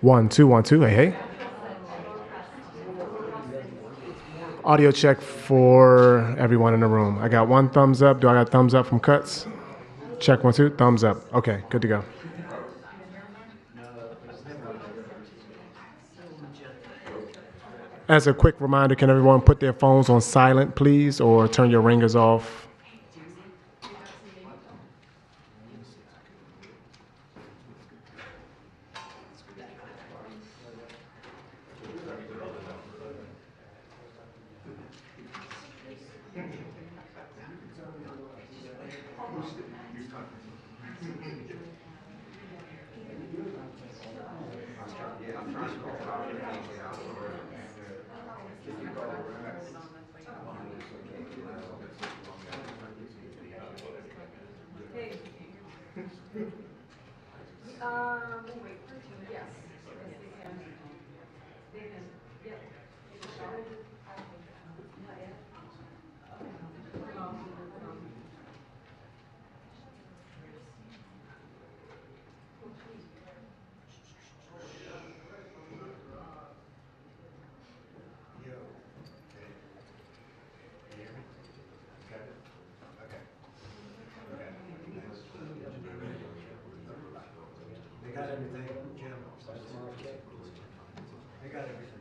One, two, 1, 2. Hey, hey. Audio check for everyone in the room. I got one thumbs up. Do I got thumbs up from Cuts? Check 1, 2. Thumbs up. Okay, good to go. As a quick reminder, can everyone put their phones on silent, please, or turn your ringers off? They got everything, Jim. They got everything.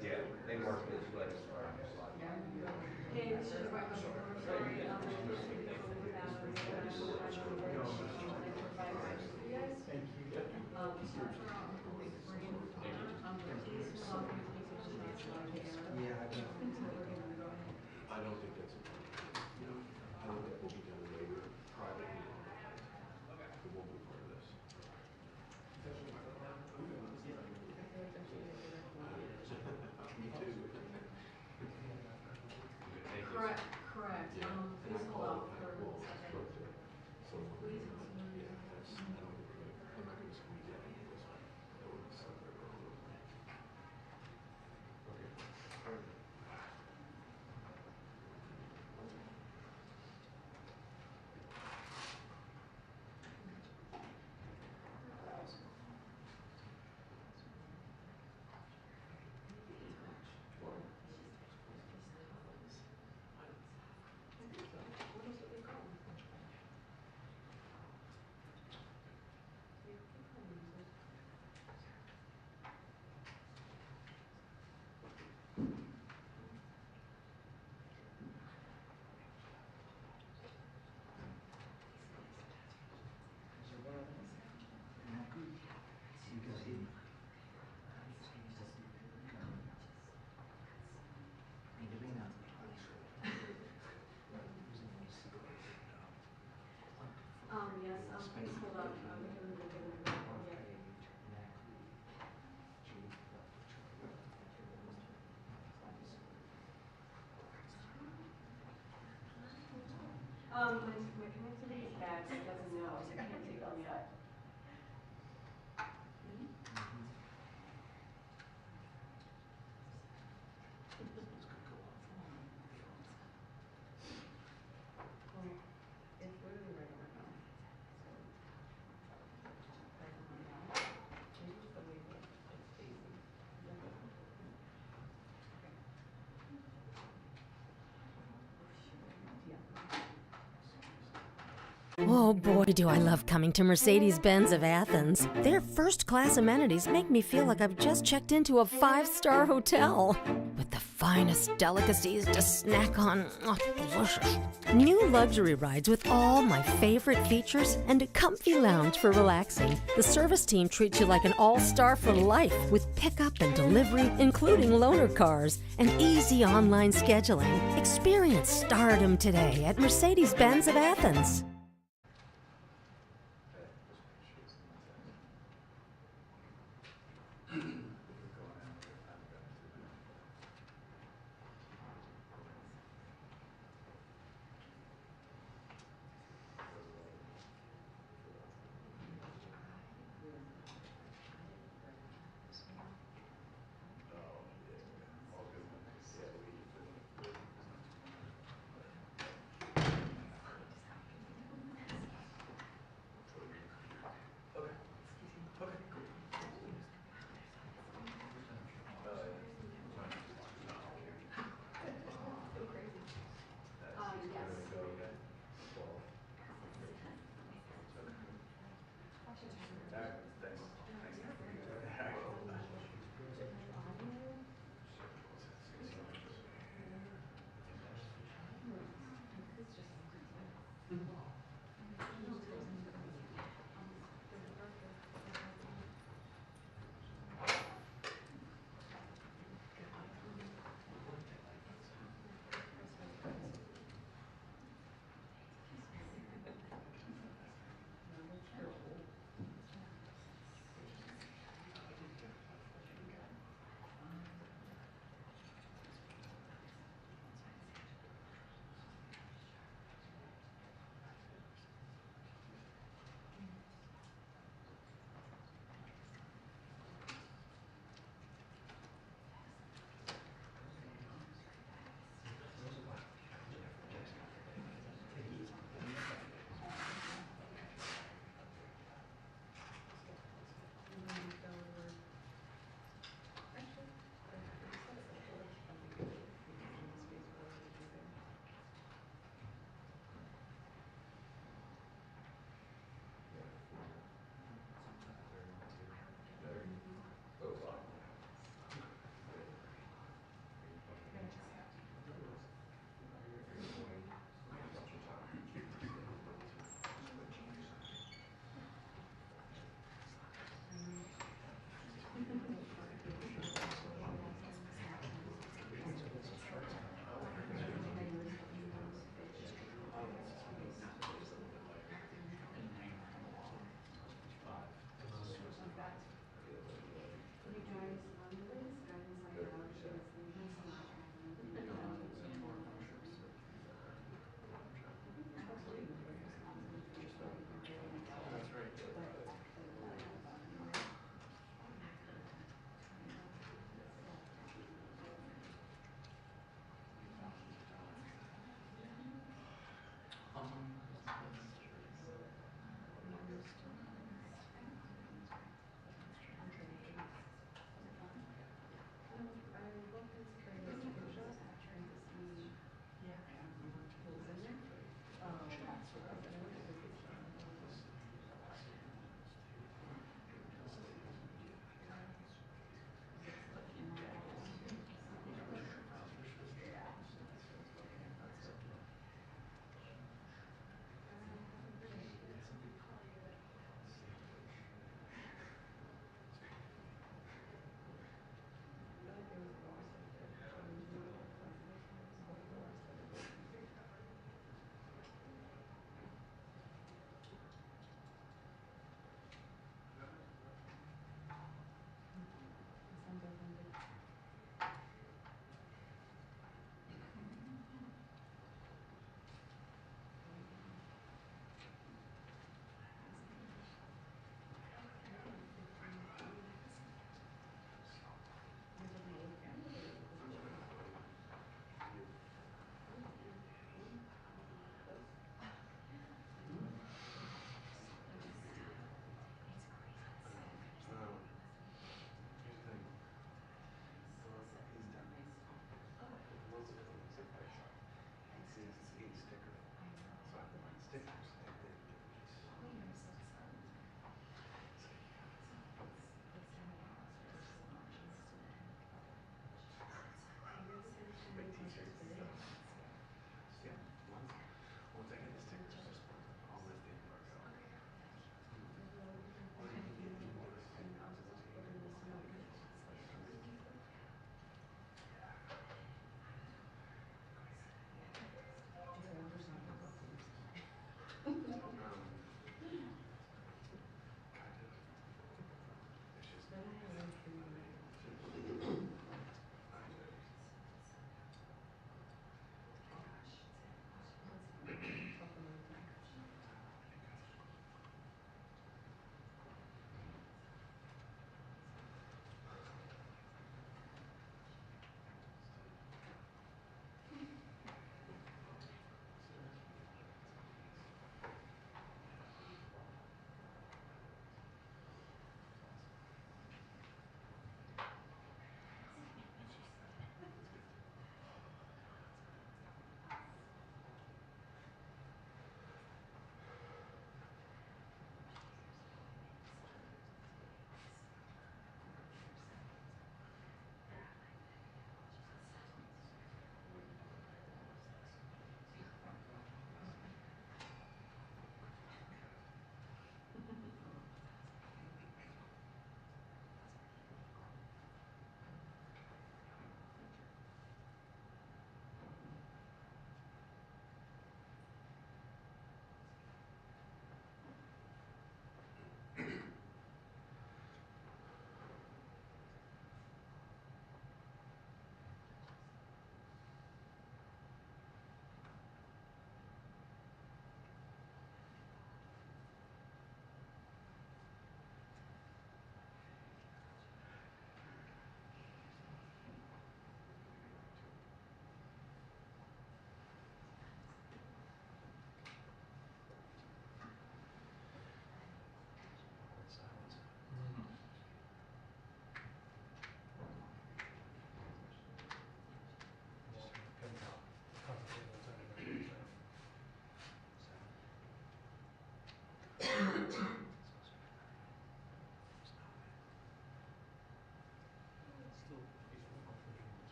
Yeah, they work this way. I don't think that's a no. I think that will be done later, privately. It won't be part of this. Me too. Correct, correct. Yeah. Please hold off for a Well, second. so, yeah, that's, I don't think I'm not gonna squeeze that into this one. That would be something wrong with me. Okay. All right. Yes, please hold off. We haven't been given a report yet. My connectivity is bad, so it doesn't know, so I can't take them yet. Oh boy, do I love coming to Mercedes-Benz of Athens. Their first-class amenities make me feel like I've just checked into a 5-star hotel. With the finest delicacies to snack on. Oh, delicious. New luxury rides with all my favorite features and a comfy lounge for relaxing. The service team treats you like an all-star for life with pickup and delivery, including loaner cars, and easy online scheduling. Experience stardom today at Mercedes-Benz of Athens.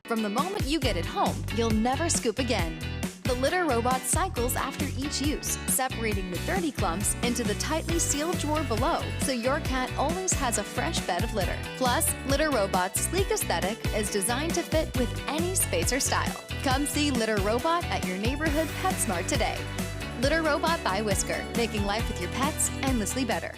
From the moment you get it home, you'll never scoop again. The litter robot cycles after each use, separating the dirty clumps into the tightly sealed drawer below, so your cat always has a fresh bed of litter. Plus, Litter Robot's sleek aesthetic is designed to fit with any space or style. Come see Litter Robot at your neighborhood PetSmart today. Litter Robot by Whisker, making life with your pets endlessly better.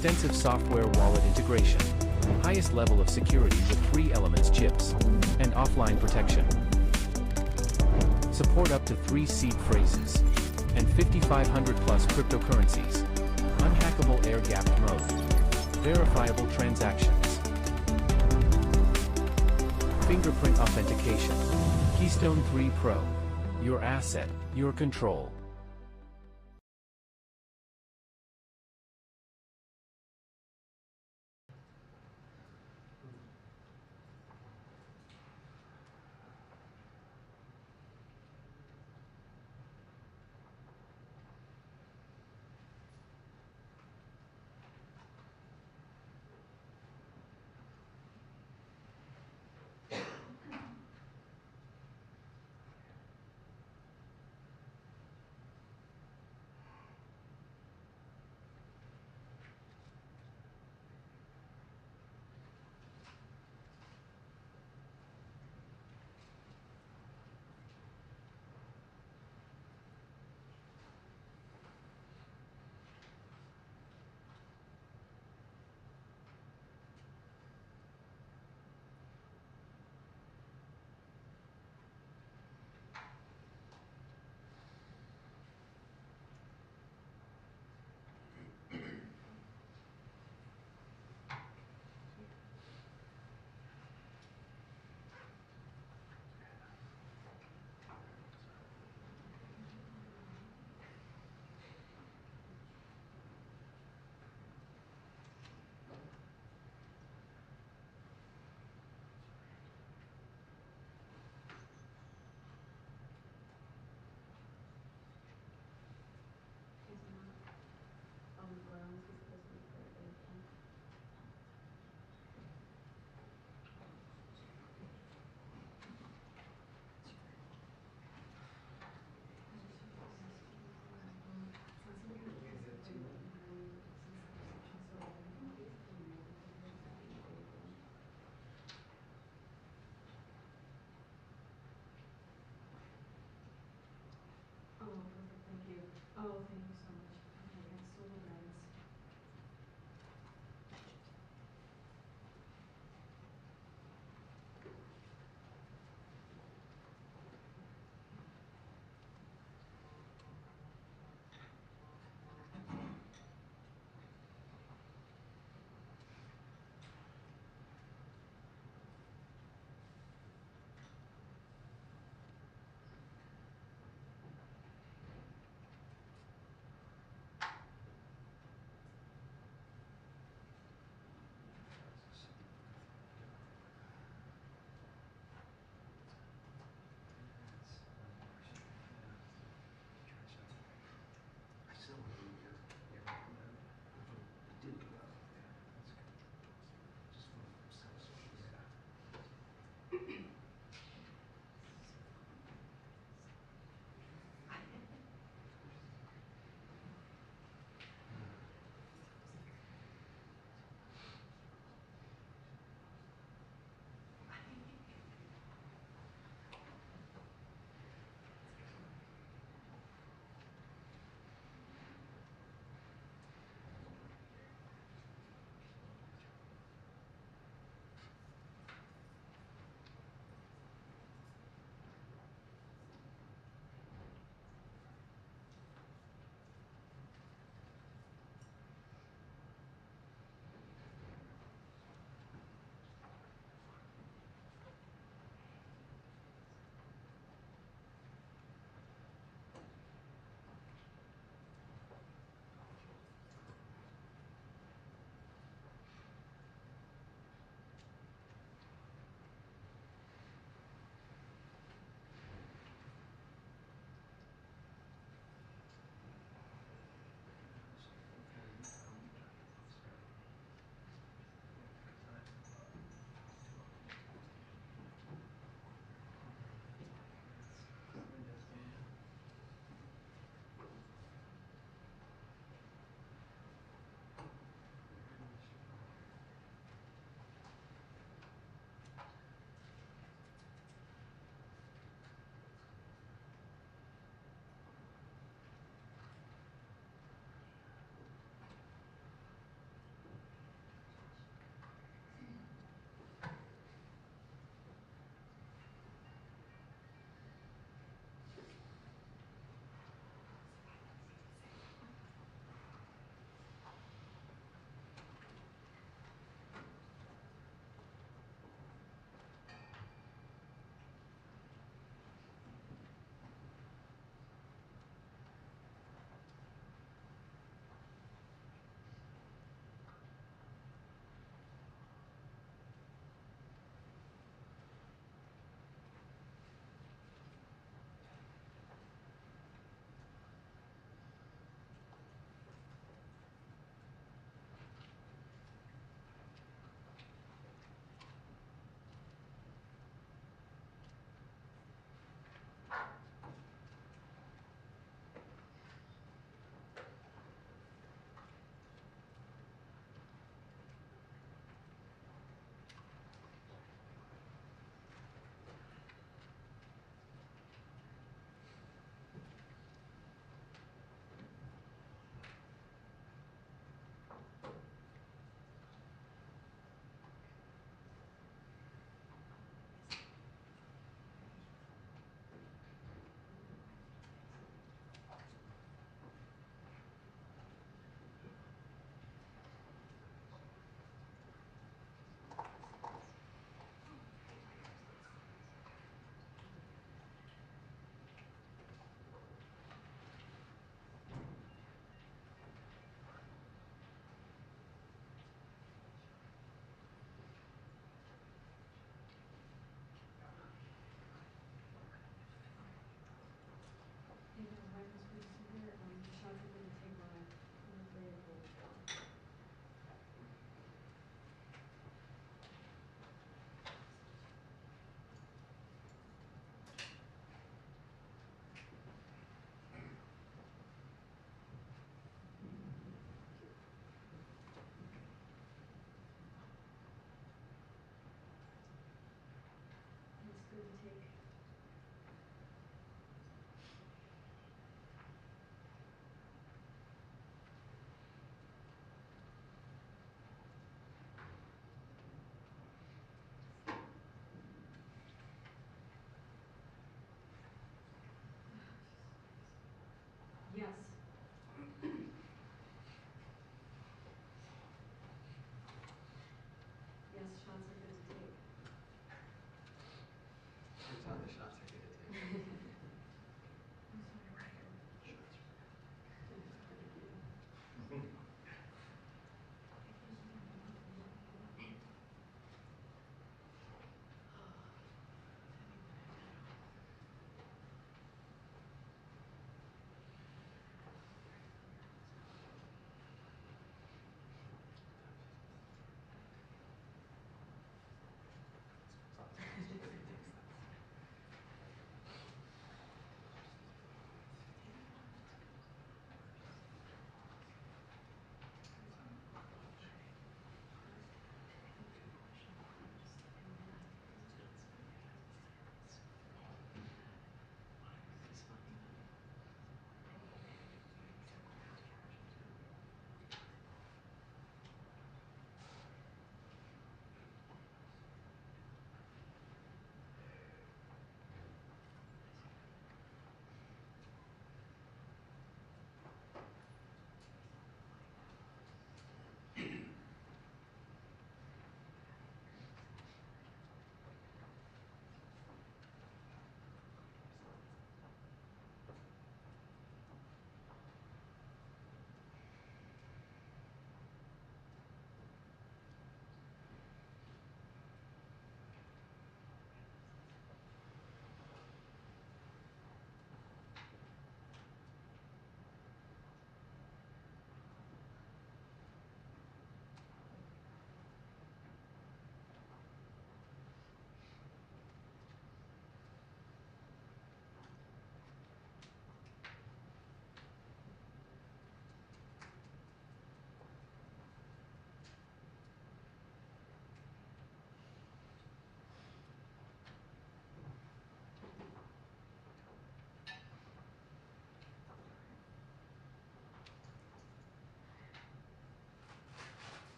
extensive software wallet integration, highest level of security with 3 elements chips, and offline protection. Support up to 3 seed phrases, and 5,500 plus cryptocurrencies. Unhackable air-gapped mode. Verifiable transactions. Fingerprint authentication. Keystone 3 Pro. Your asset, your control.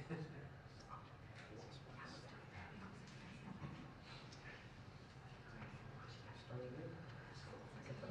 Started it. Get that.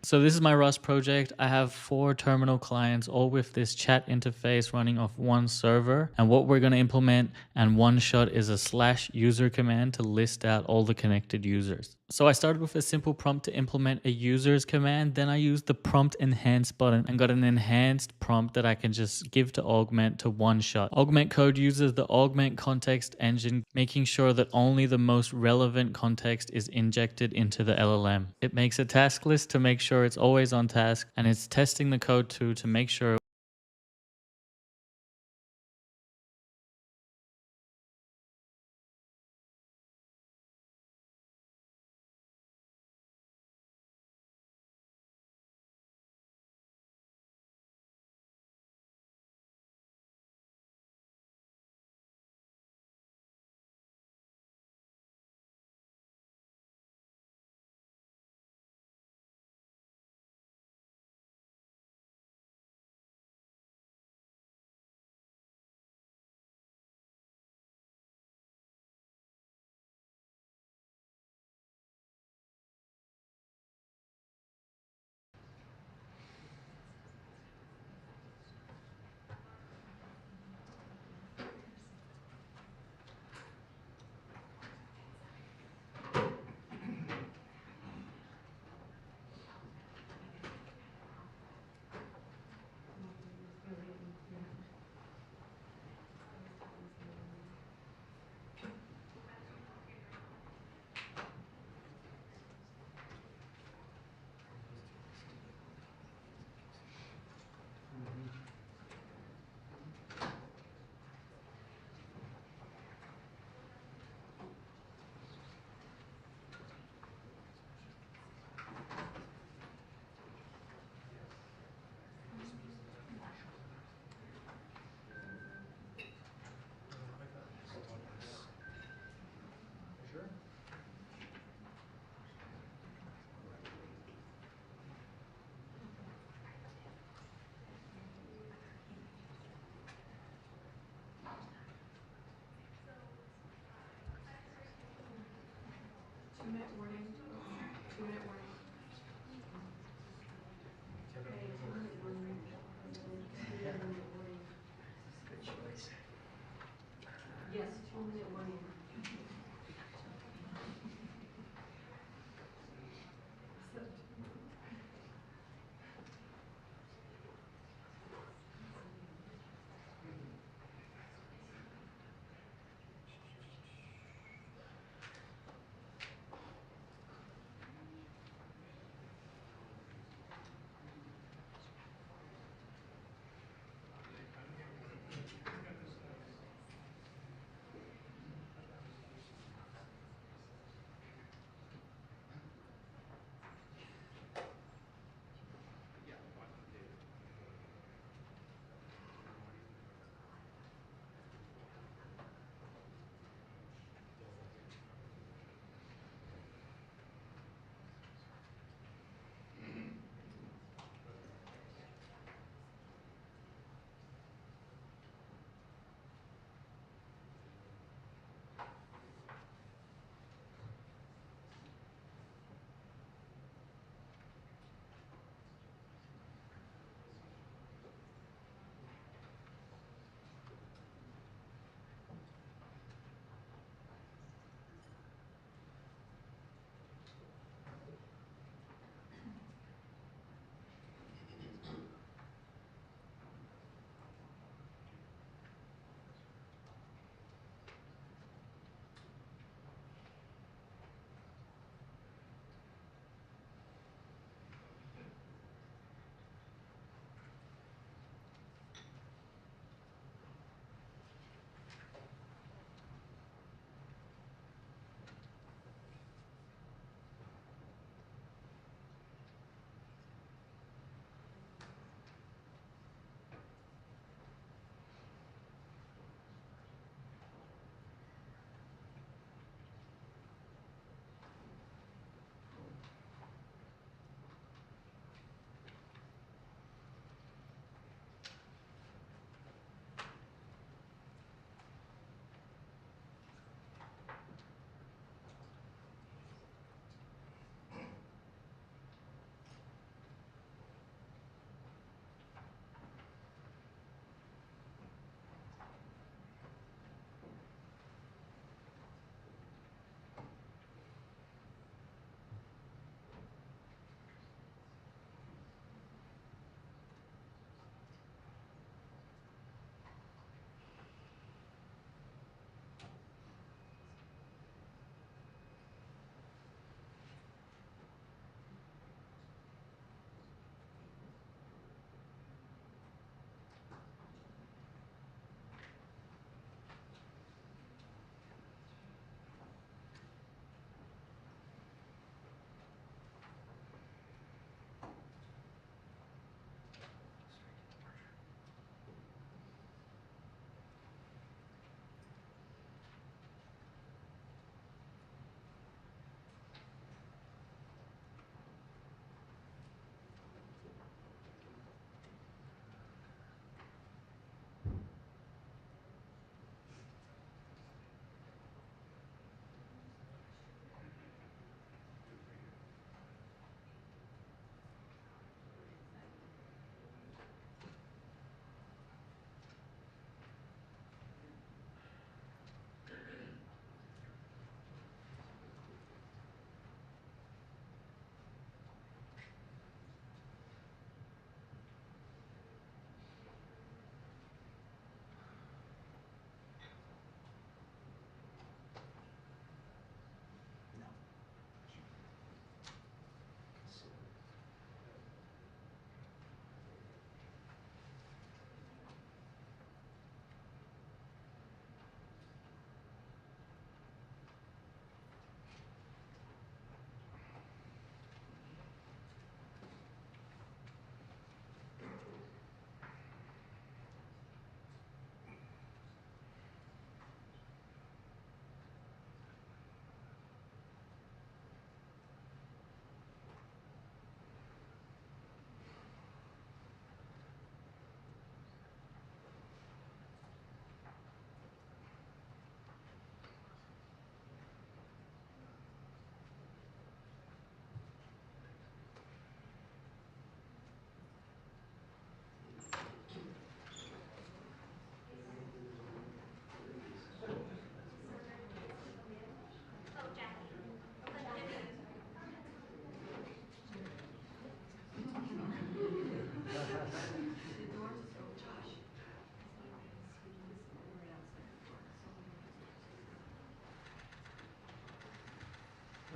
So this is my Rust project. I have 4 terminal clients, all with this chat interface running off one server. And what we're going to implement and one shot is a /user command to list out all the connected users. So I started with a simple prompt to implement a users command. Then I used the prompt enhance button and got an enhanced prompt that I can just give to Augment to one shot. Augment Code uses the Augment context engine, making sure that only the most relevant context is injected into the LLM. It makes a task list to make sure it's always on task, and it's testing the code too to make sure Sure. 2-minute warning. 2-minute warning.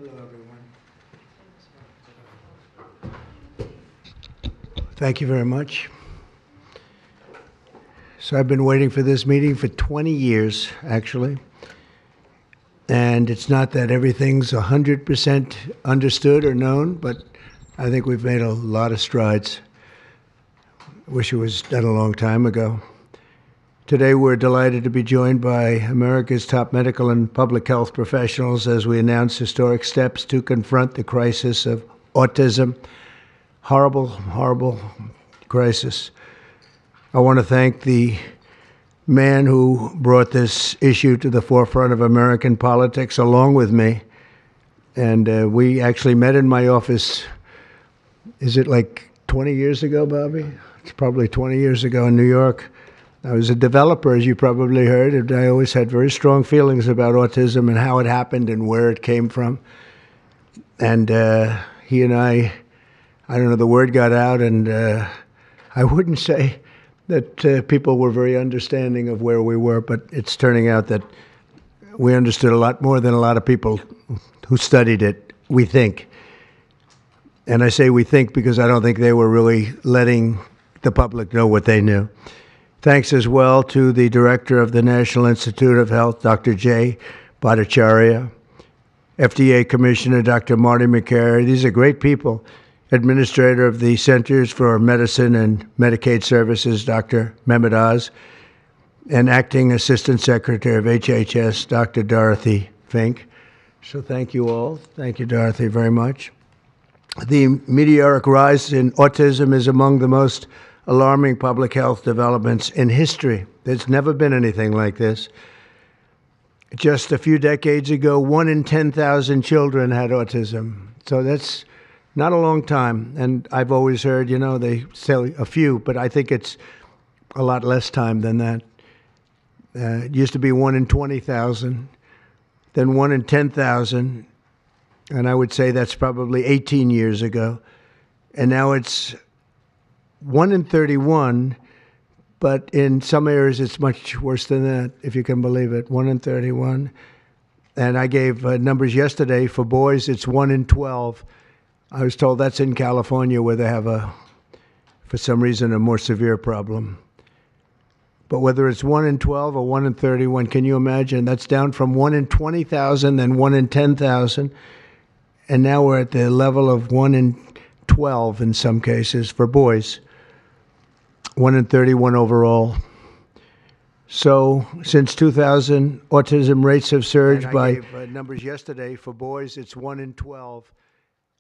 Hello, everyone. Thank you very much. So I've been waiting for this meeting for 20 years, actually. And it's not that everything's 100% understood or known, but I think we've made a lot of strides. Wish it was done a long time ago. Today, we're delighted to be joined by America's top medical and public health professionals as we announce historic steps to confront the crisis of autism. Horrible, horrible crisis. I want to thank the man who brought this issue to the forefront of American politics along with me. And we actually met in my office, is it like 20 years ago, Bobby? It's probably 20 years ago in New York. I was a developer, as you probably heard, and I always had very strong feelings about autism and how it happened and where it came from. And he and I don't know, the word got out, and I wouldn't say that people were very understanding of where we were, but it's turning out that we understood a lot more than a lot of people who studied it, we think. And I say we think because I don't think they were really letting the public know what they knew. Thanks as well to the director of the National Institute of Health, Dr. Jay Bhattacharya, FDA Commissioner Dr. Marty McCary. These are great people. Administrator of the Centers for Medicine and Medicaid Services, Dr. Mehmet Oz, and Acting Assistant Secretary of HHS, Dr. Dorothy Fink. So thank you all. Thank you, Dorothy, very much. The meteoric rise in autism is among the most alarming public health developments in history. There's never been anything like this. Just a few decades ago, 1 in 10,000 children had autism. So that's not a long time. And I've always heard, you know, they say a few, but I think it's a lot less time than that. It used to be 1 in 20,000, then 1 in 10,000. And I would say that's probably 18 years ago. And now it's 1 in 31, but in some areas it's much worse than that, if you can believe it, 1 in 31. And I gave numbers yesterday. For boys, it's 1 in 12. I was told that's in California where they have for some reason, a more severe problem. But whether it's 1 in 12 or 1 in 31, can you imagine? That's down from 1 in 20,000, then 1 in 10,000. And now we're at the level of 1 in 12 in some cases for boys. 1 in 31 overall. So since 2000, autism rates have surged by... I gave numbers yesterday. For boys, it's 1 in 12.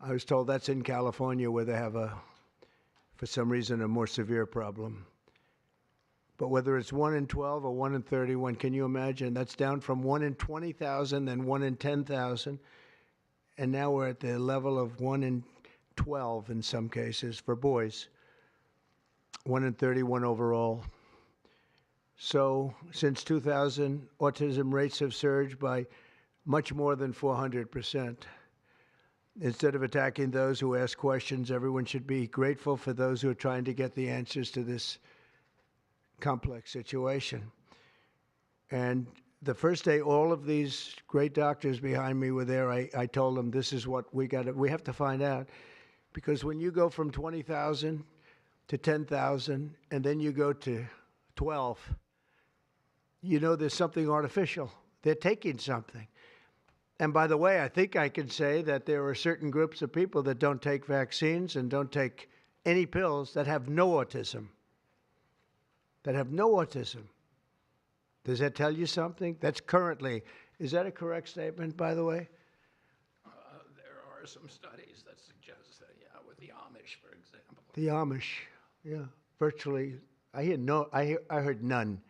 I was told that's in California where they have for some reason, a more severe problem. But whether it's 1 in 12 or 1 in 31, can you imagine? That's down from 1 in 20,000, then 1 in 10,000. And now we're at the level of 1 in 12 in some cases for boys. 1 in 31 overall. So since 2000, autism rates have surged by much more than 400%. Instead of attacking those who ask questions, everyone should be grateful for those who are trying to get the answers to this complex situation. And the first day all of these great doctors behind me were there, I told them this is what we have to find out. Because when you go from 20,000 to 10,000, and then you go to 12, you know there's something artificial. They're taking something. And by the way, I think I can say that there are certain groups of people that don't take vaccines and don't take any pills that have no autism. That have no autism. Does that tell you something? That's currently, is that a correct statement, by the way? There are some studies that suggest that, yeah, with the Amish, for example. The Amish, yeah, virtually. I heard none.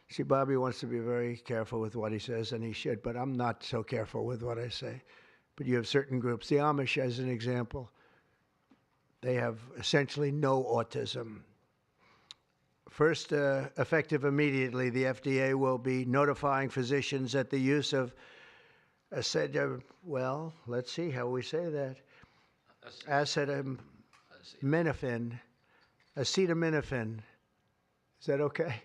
See, Bobby wants to be very careful with what he says, and he should, but I'm not so careful with what I say. But you have certain groups. The Amish, as an example, they have essentially no autism. First, effective immediately, the FDA will be notifying physicians that the use of well, let's see how we say that. Acetaminophen. Is that okay?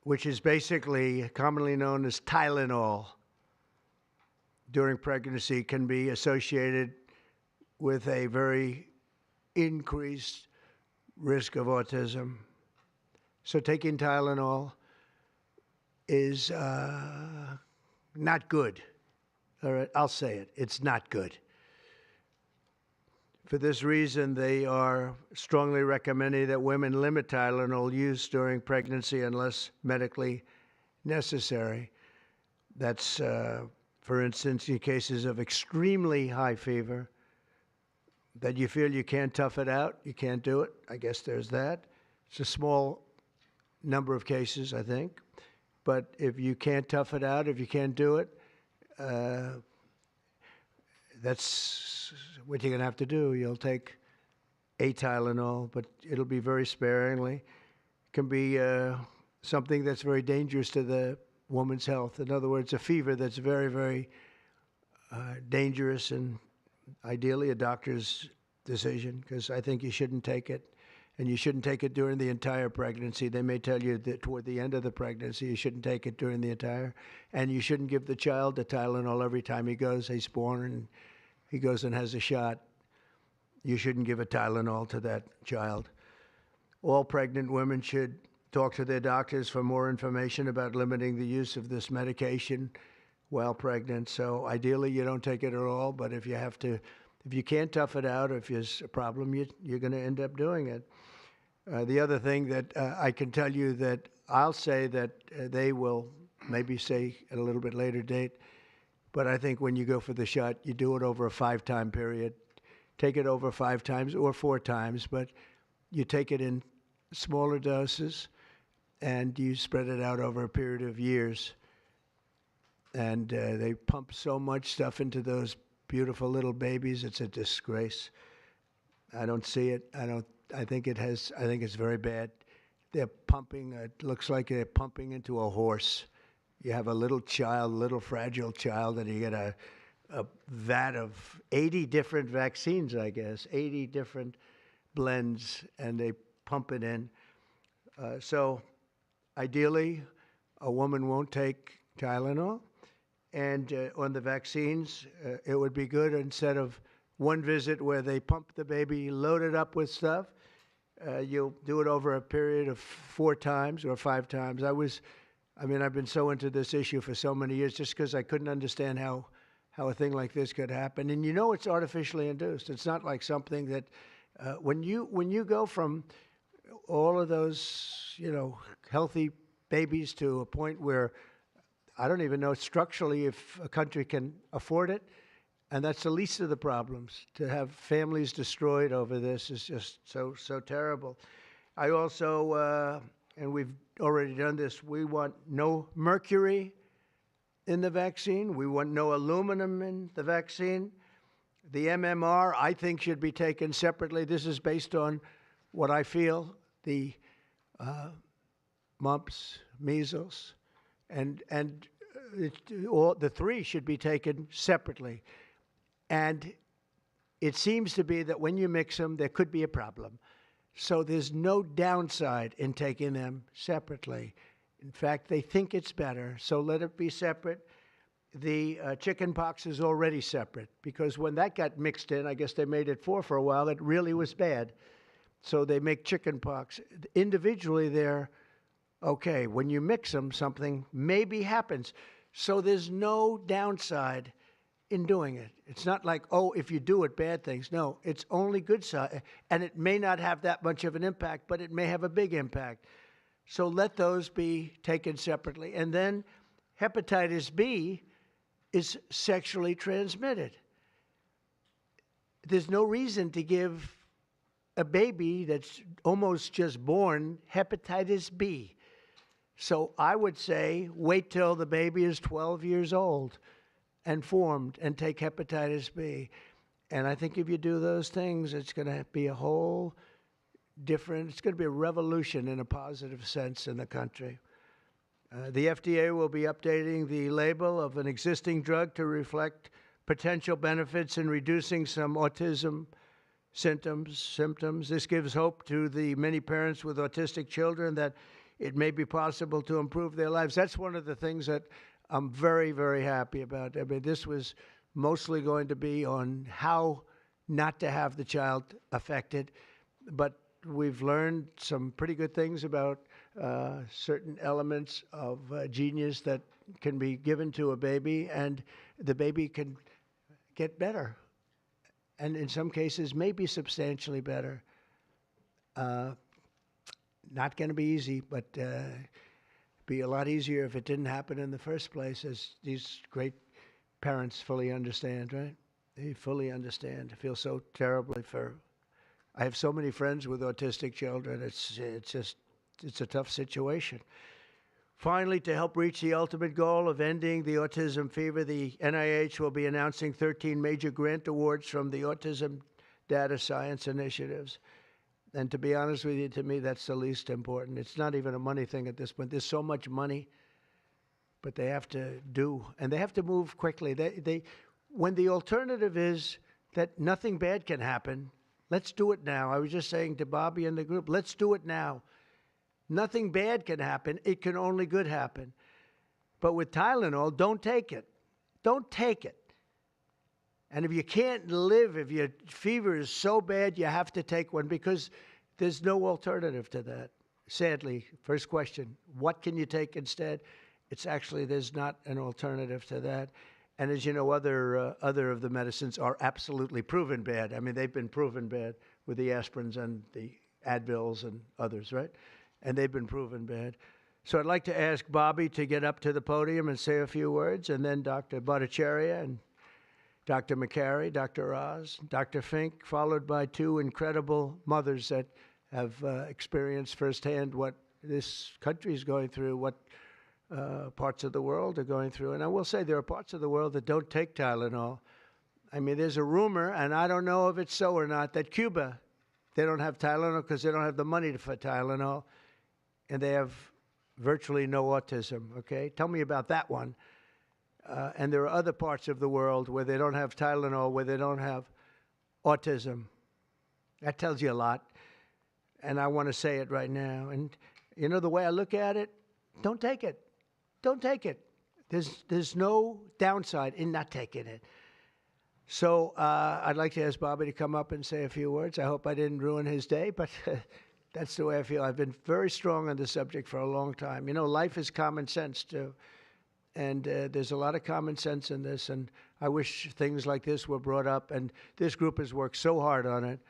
Which is basically commonly known as Tylenol. during pregnancy can be associated with a very increased risk of autism. So taking Tylenol is not good. All right, I'll say it. It's not good. For this reason, they are strongly recommending that women limit Tylenol use during pregnancy unless medically necessary. That's, for instance, in cases of extremely high fever, that you feel you can't tough it out, you can't do it. I guess there's that. It's a small number of cases, I think. But if you can't tough it out, if you can't do it, that's what you're going to have to do. You'll take a Tylenol, but it'll be very sparingly. It can be something that's very dangerous to the woman's health. In other words, a fever that's very, very dangerous, and ideally a doctor's decision, because I think you shouldn't take it. And you shouldn't take it during the entire pregnancy. They may tell you that toward the end of the pregnancy, you shouldn't take it during the entire. And you shouldn't give the child the Tylenol every time he's born and he goes and has a shot. You shouldn't give a Tylenol to that child. All pregnant women should talk to their doctors for more information about limiting the use of this medication while pregnant. So ideally, you don't take it at all, but if you can't tough it out, if there's a problem, you're going to end up doing it. The other thing that I can tell you that I'll say that they will maybe say at a little bit later date, but I think when you go for the shot, you do it over a 5-time period. Take it over 5 times or 4 times, but you take it in smaller doses and you spread it out over a period of years. And they pump so much stuff into those beautiful little babies. It's a disgrace. I don't see it. I think it's very bad. They're pumping, it looks like they're pumping into a horse. You have a little child, little fragile child, and you get a vat of 80 different vaccines, I guess, 80 different blends, and they pump it in. So ideally, a woman won't take Tylenol. And on the vaccines, it would be good instead of one visit where they pump the baby, load it up with stuff, you'll do it over a period of 4 times or 5 times. I've been so into this issue for so many years just because I couldn't understand how a thing like this could happen. And it's artificially induced. It's not like something that when you go from all of those, healthy babies to a point where I don't even know structurally if a country can afford it. And that's the least of the problems. To have families destroyed over this is just so terrible. I also, and we've already done this, we want no mercury in the vaccine. We want no aluminum in the vaccine. The MMR, I think, should be taken separately. This is based on what I feel, the mumps, measles, and all the 3 should be taken separately. And it seems to be that when you mix them, there could be a problem. So there's no downside in taking them separately. In fact, they think it's better, so let it be separate. The chicken pox is already separate because when that got mixed in, I guess they made it 4 for a while, it really was bad. So they make chicken pox. Individually, they're okay. When you mix them, something maybe happens. So there's no downside in doing it. It's not like, if you do it, bad things. No, it's only good side. And it may not have that much of an impact, but it may have a big impact. So let those be taken separately. And then hepatitis B is sexually transmitted. There's no reason to give a baby that's almost just born hepatitis B. So I would say wait till the baby is 12 years old and formed and take hepatitis B. And I think if you do those things, it's going to be a whole different, it's going to be a revolution in a positive sense in the country. The FDA will be updating the label of an existing drug to reflect potential benefits in reducing some autism symptoms. This gives hope to the many parents with autistic children that it may be possible to improve their lives. That's one of the things that I'm very, very happy about it. I mean, this was mostly going to be on how not to have the child affected, but we've learned some pretty good things about certain elements of genius that can be given to a baby, and the baby can get better, and in some cases maybe substantially better. Not going to be easy, but be a lot easier if it didn't happen in the first place, as these great parents fully understand, right? They fully understand. I feel so terribly for. I have so many friends with autistic children. It's a tough situation. Finally, to help reach the ultimate goal of ending the autism fever, the NIH will be announcing 13 major grant awards from the Autism Data Science Initiatives. And to be honest with you, to me, that's the least important. It's not even a money thing at this point. There's so much money, but they have to do, and they have to move quickly. When the alternative is that nothing bad can happen, let's do it now. I was just saying to Bobby and the group, let's do it now. Nothing bad can happen. It can only good happen. But with Tylenol, don't take it. Don't take it. And if you can't live, if your fever is so bad, you have to take one, because there's no alternative to that. Sadly, first question, what can you take instead? It's actually, there's not an alternative to that. And as you know, other of the medicines are absolutely proven bad. I mean, they've been proven bad with the aspirins and the Advils and others, right? And they've been proven bad. So I'd like to ask Bobby to get up to the podium and say a few words, and then Dr. Bhattacharya and Dr. McCary, Dr. Oz, Dr. Fink, followed by two incredible mothers that have experienced firsthand what this country is going through, what parts of the world are going through. And I will say there are parts of the world that don't take Tylenol. I mean, there's a rumor, and I don't know if it's so or not, that Cuba, they don't have Tylenol because they don't have the money for Tylenol, and they have virtually no autism, okay? Tell me about that one. And there are other parts of the world where they don't have Tylenol, where they don't have autism. That tells you a lot. And I want to say it right now. And, you know, the way I look at it, don't take it. Don't take it. There's no downside in not taking it. So I'd like to ask Bobby to come up and say a few words. I hope I didn't ruin his day, but that's the way I feel. I've been very strong on the subject for a long time. You know, life is common sense, too. And there's a lot of common sense in this, and I wish things like this were brought up, and this group has worked so hard on it,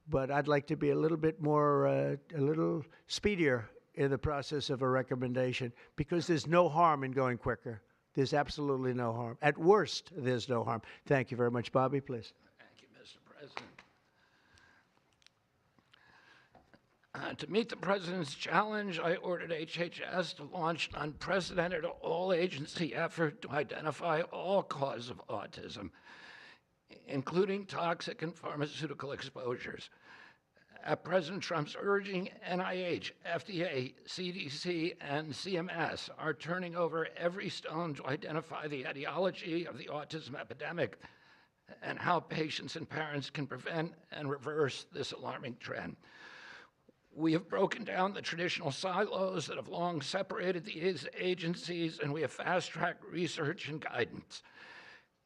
but I'd like to be a little bit more, a little speedier in the process of a recommendation, because there's no harm in going quicker. There's absolutely no harm. At worst, there's no harm. Thank you very much. Bobby, please. Thank you, Mr. President. To meet the President's challenge, I ordered HHS to launch an unprecedented all-agency effort to identify all causes of autism, including toxic and pharmaceutical exposures. At President Trump's urging, NIH, FDA, CDC, and CMS are turning over every stone to identify the etiology of the autism epidemic and how patients and parents can prevent and reverse this alarming trend. We have broken down the traditional silos that have long separated these agencies, and we have fast-tracked research and guidance.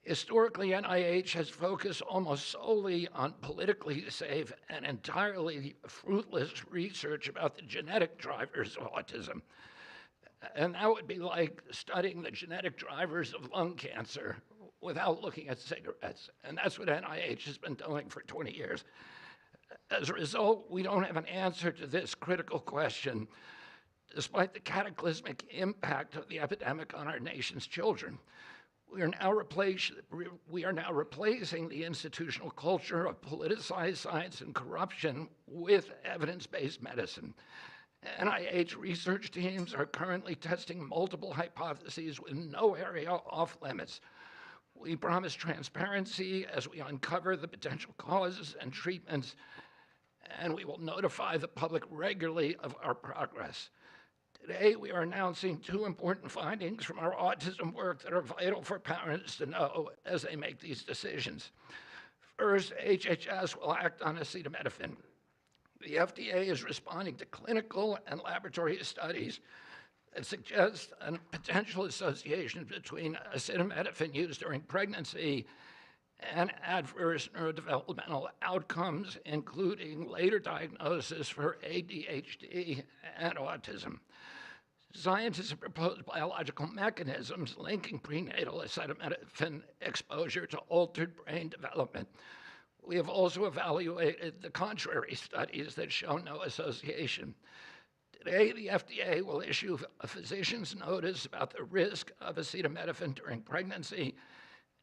Historically, NIH has focused almost solely on politically safe and entirely fruitless research about the genetic drivers of autism. And that would be like studying the genetic drivers of lung cancer without looking at cigarettes. And that's what NIH has been doing for 20 years. As a result, we don't have an answer to this critical question, despite the cataclysmic impact of the epidemic on our nation's children. We are now replacing the institutional culture of politicized science and corruption with evidence-based medicine. NIH research teams are currently testing multiple hypotheses with no area off limits. We promise transparency as we uncover the potential causes and treatments, and we will notify the public regularly of our progress. Today, we are announcing two important findings from our autism work that are vital for parents to know as they make these decisions. First, HHS will act on acetaminophen. The FDA is responding to clinical and laboratory studies that suggests a potential association between acetaminophen use during pregnancy and adverse neurodevelopmental outcomes, including later diagnosis for ADHD and autism. Scientists have proposed biological mechanisms linking prenatal acetaminophen exposure to altered brain development. We have also evaluated the contrary studies that show no association. Today, the FDA will issue a physician's notice about the risk of acetaminophen during pregnancy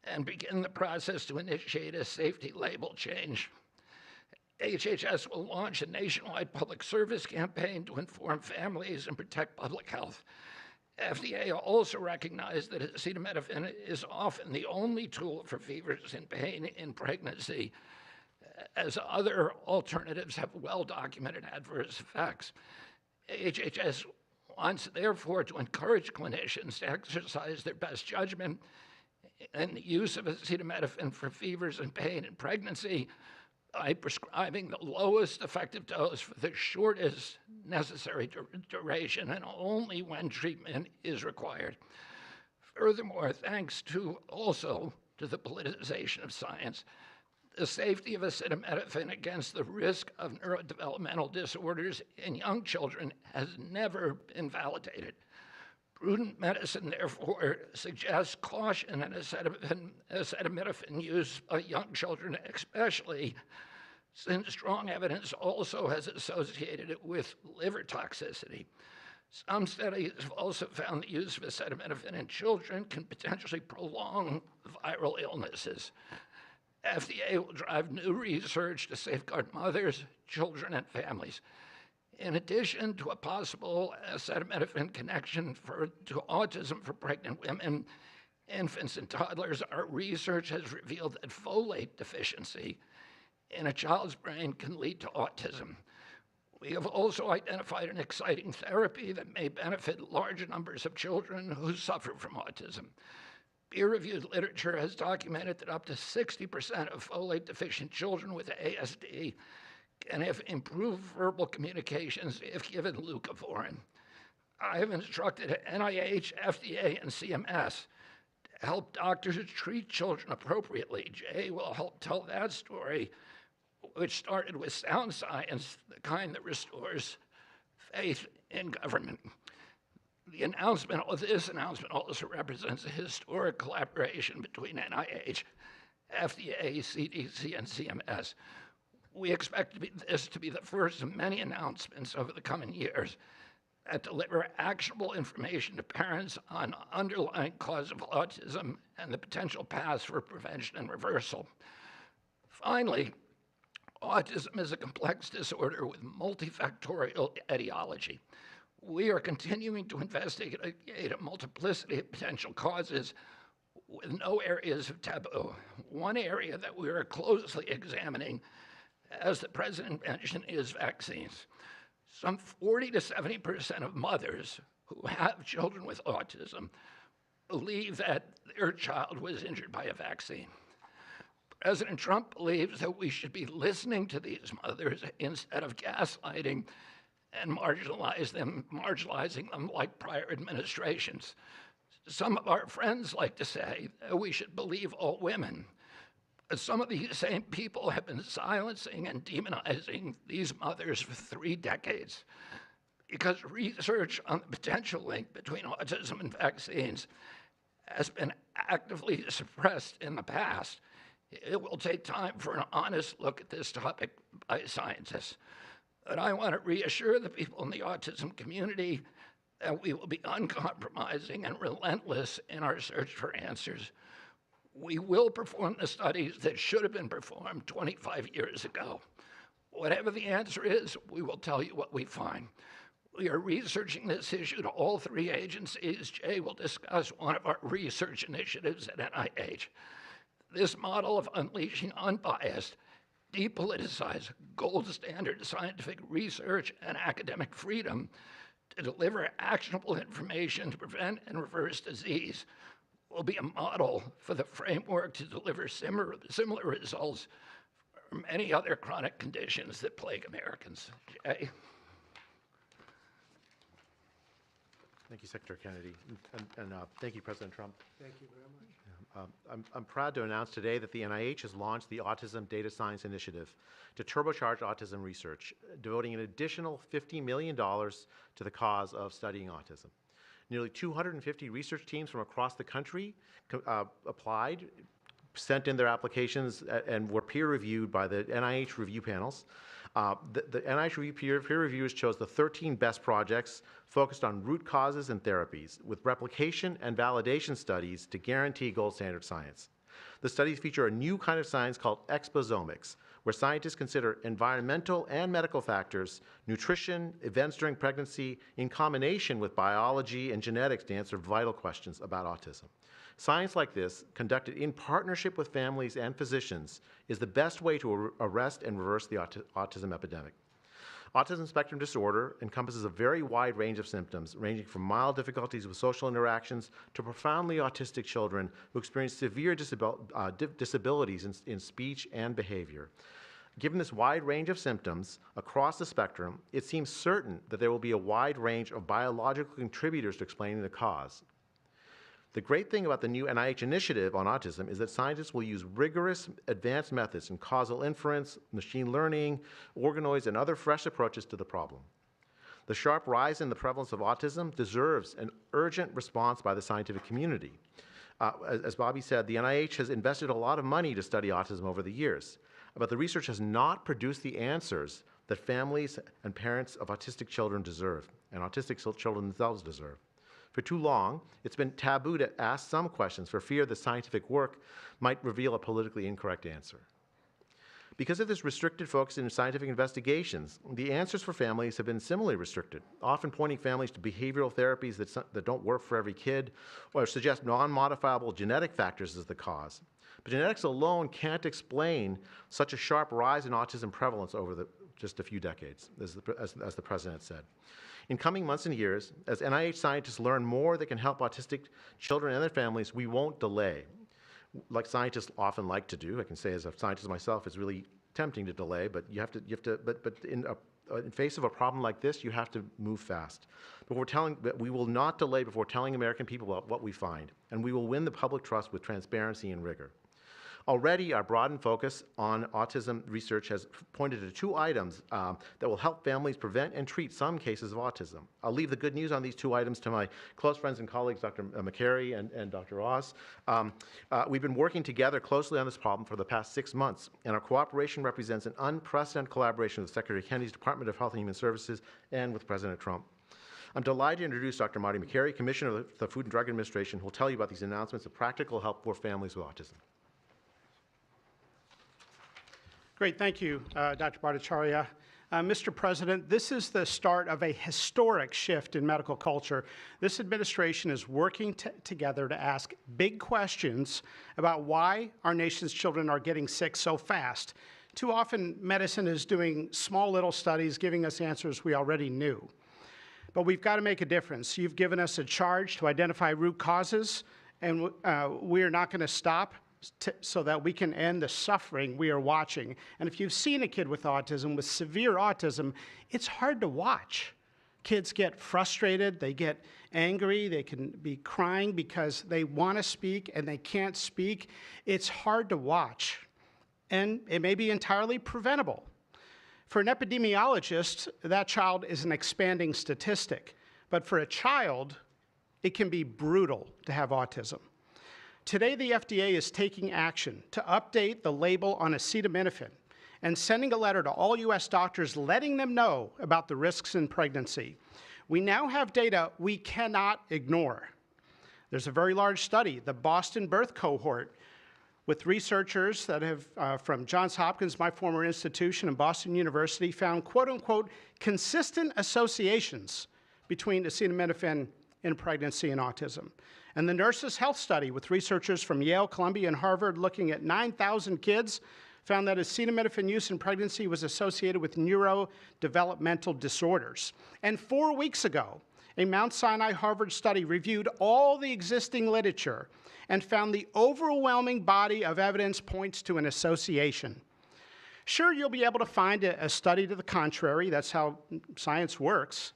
and begin the process to initiate a safety label change. HHS will launch a nationwide public service campaign to inform families and protect public health. FDA also recognized that acetaminophen is often the only tool for fevers and pain in pregnancy, as other alternatives have well-documented adverse effects. HHS wants, therefore, to encourage clinicians to exercise their best judgment in the use of acetaminophen for fevers and pain in pregnancy by prescribing the lowest effective dose for the shortest necessary duration and only when treatment is required. Furthermore, thanks also to the politicization of science, the safety of acetaminophen against the risk of neurodevelopmental disorders in young children has never been validated. Prudent medicine, therefore, suggests caution in acetaminophen use by young children, especially since strong evidence also has associated it with liver toxicity. Some studies have also found the use of acetaminophen in children can potentially prolong viral illnesses. FDA will drive new research to safeguard mothers, children, and families. In addition to a possible acetaminophen connection to autism for pregnant women, infants, and toddlers, our research has revealed that folate deficiency in a child's brain can lead to autism. We have also identified an exciting therapy that may benefit large numbers of children who suffer from autism. Peer-reviewed literature has documented that up to 60% of folate-deficient children with ASD can have improved verbal communications if given leucovorin. I have instructed NIH, FDA, and CMS to help doctors treat children appropriately. Jay will help tell that story, which started with sound science, the kind that restores faith in government. This announcement also represents a historic collaboration between NIH, FDA, CDC, and CMS. We expect this to be the first of many announcements over the coming years that deliver actionable information to parents on underlying cause of autism and the potential paths for prevention and reversal. Finally, autism is a complex disorder with multifactorial etiology. We are continuing to investigate a multiplicity of potential causes with no areas of taboo. One area that we are closely examining, as the President mentioned, is vaccines. Some 40 to 70% of mothers who have children with autism believe that their child was injured by a vaccine. President Trump believes that we should be listening to these mothers instead of gaslighting and marginalizing them like prior administrations. Some of our friends like to say that we should believe all women. But some of these same people have been silencing and demonizing these mothers for 3 decades because research on the potential link between autism and vaccines has been actively suppressed in the past. It will take time for an honest look at this topic by scientists. But I want to reassure the people in the autism community that we will be uncompromising and relentless in our search for answers. We will perform the studies that should have been performed 25 years ago. Whatever the answer is, we will tell you what we find. We are researching this issue to all 3 agencies. Jay will discuss one of our research initiatives at NIH. This model of unleashing unbiased, depoliticized, gold standard scientific research and academic freedom to deliver actionable information to prevent and reverse disease will be a model for the framework to deliver similar results for many other chronic conditions that plague Americans. Jay? Thank you, Secretary Kennedy, and thank you, President Trump. Thank you very much. I'm proud to announce today that the NIH has launched the Autism Data Science Initiative to turbocharge autism research, devoting an additional $50 million to the cause of studying autism. Nearly 250 research teams from across the country applied, sent in their applications, and were peer-reviewed by the NIH review panels. The NIH peer reviewers chose the 13 best projects focused on root causes and therapies, with replication and validation studies to guarantee gold standard science. The studies feature a new kind of science called exposomics, where scientists consider environmental and medical factors, nutrition, events during pregnancy, in combination with biology and genetics to answer vital questions about autism. Science like this, conducted in partnership with families and physicians, is the best way to arrest and reverse the autism epidemic. Autism spectrum disorder encompasses a very wide range of symptoms, ranging from mild difficulties with social interactions to profoundly autistic children who experience severe disabilities in speech and behavior. Given this wide range of symptoms across the spectrum, it seems certain that there will be a wide range of biological contributors to explaining the cause. The great thing about the new NIH initiative on autism is that scientists will use rigorous advanced methods in causal inference, machine learning, organoids, and other fresh approaches to the problem. The sharp rise in the prevalence of autism deserves an urgent response by the scientific community. As Bobby said, the NIH has invested a lot of money to study autism over the years, but the research has not produced the answers that families and parents of autistic children deserve, and autistic children themselves deserve. For too long, it's been taboo to ask some questions for fear the scientific work might reveal a politically incorrect answer. Because of this restricted focus in scientific investigations, the answers for families have been similarly restricted, often pointing families to behavioral therapies that don't work for every kid, or suggest non-modifiable genetic factors as the cause. But genetics alone can't explain such a sharp rise in autism prevalence over just a few decades, as the President said. In coming months and years, as NIH scientists learn more that can help autistic children and their families, we won't delay. Like scientists often like to do, I can say as a scientist myself, it's really tempting to delay, but but in face of a problem like this, you have to move fast. But we will not delay before telling American people about what we find, and we will win the public trust with transparency and rigor. Already, our broadened focus on autism research has pointed to 2 items that will help families prevent and treat some cases of autism. I'll leave the good news on these 2 items to my close friends and colleagues, Dr. McCary and Dr. Oz. We've been working together closely on this problem for the past 6 months, and our cooperation represents an unprecedented collaboration with Secretary Kennedy's Department of Health and Human Services and with President Trump. I'm delighted to introduce Dr. Marty McCary, Commissioner of the Food and Drug Administration, who will tell you about these announcements of practical help for families with autism. Great, thank you, Dr. Bhattacharya. Mr. President, this is the start of a historic shift in medical culture. This administration is working together to ask big questions about why our nation's children are getting sick so fast. Too often, medicine is doing small little studies, giving us answers we already knew. But we've got to make a difference. You've given us a charge to identify root causes, and we are not going to stop so that we can end the suffering we are watching. And if you've seen a kid with autism, with severe autism, it's hard to watch. Kids get frustrated, they get angry, they can be crying because they want to speak and they can't speak. It's hard to watch, and it may be entirely preventable. For an epidemiologist, that child is an expanding statistic, but for a child, it can be brutal to have autism. Today, the FDA is taking action to update the label on acetaminophen and sending a letter to all U.S. doctors letting them know about the risks in pregnancy. We now have data we cannot ignore. There's a very large study, the Boston Birth Cohort, with researchers that have, from Johns Hopkins, my former institution, and Boston University, found quote-unquote consistent associations between acetaminophen in pregnancy and autism. And the Nurses' Health Study, with researchers from Yale, Columbia, and Harvard looking at 9,000 kids, found that acetaminophen use in pregnancy was associated with neurodevelopmental disorders. And 4 weeks ago, a Mount Sinai Harvard study reviewed all the existing literature and found the overwhelming body of evidence points to an association. Sure, you'll be able to find a study to the contrary. That's how science works.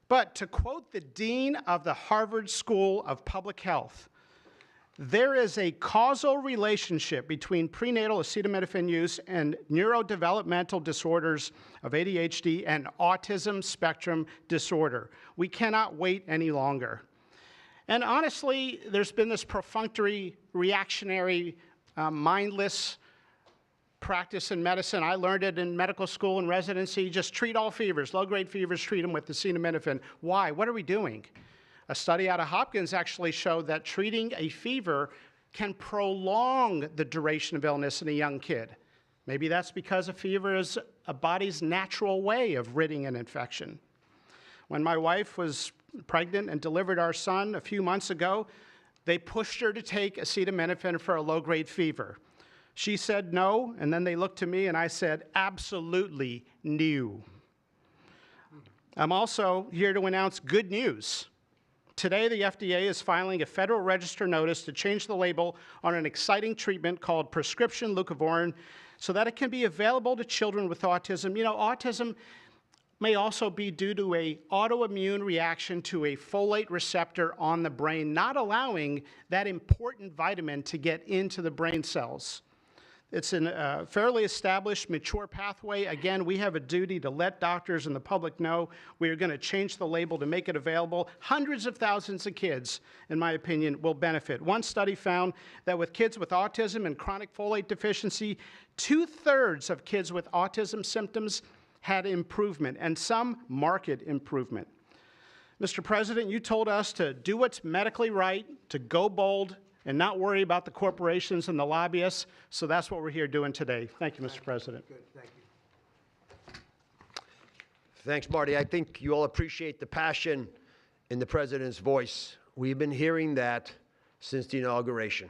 But to quote the dean of the Harvard School of Public Health, there is a causal relationship between prenatal acetaminophen use and neurodevelopmental disorders of ADHD and autism spectrum disorder. We cannot wait any longer. And honestly, there's been this perfunctory, reactionary, mindless practice in medicine. I learned it in medical school and residency. Just treat all fevers, low-grade fevers, treat them with acetaminophen. Why? What are we doing? A study out of Hopkins actually showed that treating a fever can prolong the duration of illness in a young kid. Maybe that's because a fever is a body's natural way of ridding an infection. When my wife was pregnant and delivered our son a few months ago, they pushed her to take acetaminophen for a low-grade fever. She said no, and then they looked to me and I said, absolutely no. I'm also here to announce good news. Today, the FDA is filing a Federal Register notice to change the label on an exciting treatment called prescription leucovorin so that it can be available to children with autism. You know, autism may also be due to an autoimmune reaction to a folate receptor on the brain, not allowing that important vitamin to get into the brain cells. It's a fairly established, mature pathway. Again, we have a duty to let doctors and the public know we are going to change the label to make it available. Hundreds of thousands of kids, in my opinion, will benefit. One study found that with kids with autism and chronic folate deficiency, 2/3 of kids with autism symptoms had improvement, and some marked improvement. Mr. President, you told us to do what's medically right, to go bold, and not worry about the corporations and the lobbyists. So that's what we're here doing today. Thank you, Mr. President. Good, thank you. Thanks, Marty. I think you all appreciate the passion in the President's voice. We've been hearing that since the inauguration.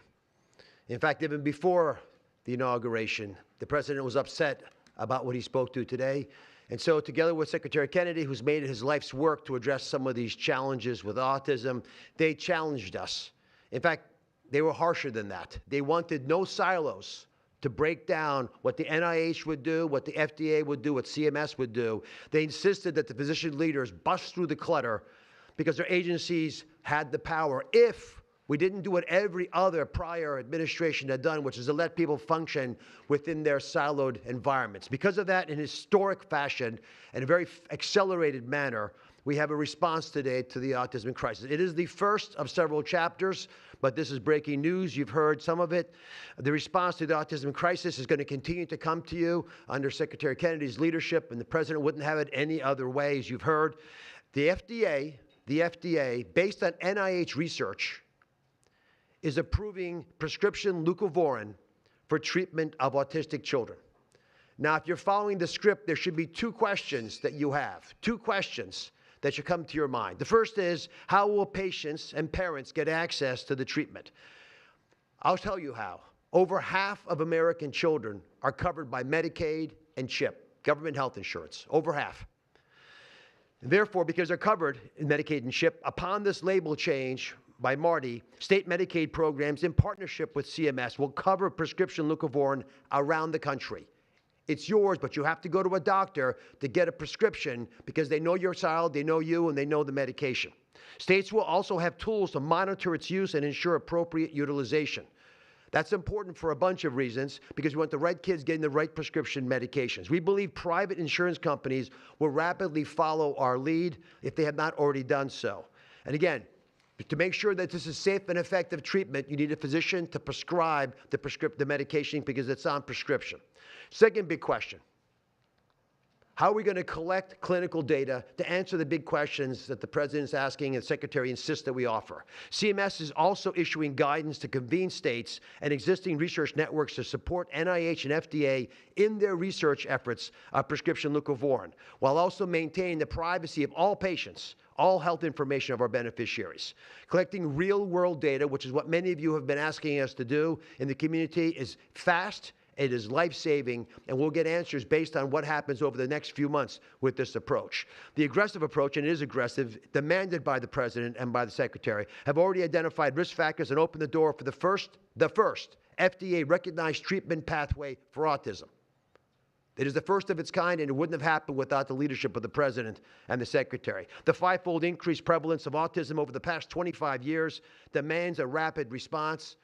In fact, even before the inauguration, the President was upset about what he spoke to today. And so together with Secretary Kennedy, who's made it his life's work to address some of these challenges with autism, they challenged us. In fact, they were harsher than that. They wanted no silos to break down what the NIH would do, what the FDA would do, what CMS would do. They insisted that the physician leaders bust through the clutter because their agencies had the power if we didn't do what every other prior administration had done, which is to let people function within their siloed environments. Because of that, in historic fashion and a very accelerated manner, we have a response today to the autism crisis. It is the first of several chapters, but this is breaking news. You've heard some of it. The response to the autism crisis is going to continue to come to you under Secretary Kennedy's leadership, and the President wouldn't have it any other way, as you've heard. The FDA, based on NIH research, is approving prescription leucovorin for treatment of autistic children. Now, if you're following the script, there should be two questions that you have, two questions that should come to your mind. The first is, how will patients and parents get access to the treatment? I'll tell you how. Over half of American children are covered by Medicaid and CHIP, government health insurance, over half. And therefore, because they're covered in Medicaid and CHIP, upon this label change by Marty, state Medicaid programs in partnership with CMS will cover prescription leucovorin around the country. It's yours, but you have to go to a doctor to get a prescription because they know your child, they know you, and they know the medication. States will also have tools to monitor its use and ensure appropriate utilization. That's important for a bunch of reasons because we want the right kids getting the right prescription medications. We believe private insurance companies will rapidly follow our lead if they have not already done so. And again, to make sure that this is safe and effective treatment, you need a physician to prescribe the medication because it's on prescription. Second big question, how are we going to collect clinical data to answer the big questions that the President is asking and the Secretary insists that we offer? CMS is also issuing guidance to convene states and existing research networks to support NIH and FDA in their research efforts of prescription leucovorin, while also maintaining the privacy of all patients, all health information of our beneficiaries. Collecting real-world data, which is what many of you have been asking us to do in the community, is fast, it is life-saving, and we'll get answers based on what happens over the next few months with this approach. The aggressive approach, and it is aggressive, demanded by the President and by the Secretary, have already identified risk factors and opened the door for the first FDA-recognized treatment pathway for autism. It is the first of its kind, and it wouldn't have happened without the leadership of the President and the Secretary. The fivefold increased prevalence of autism over the past 25 years demands a rapid response.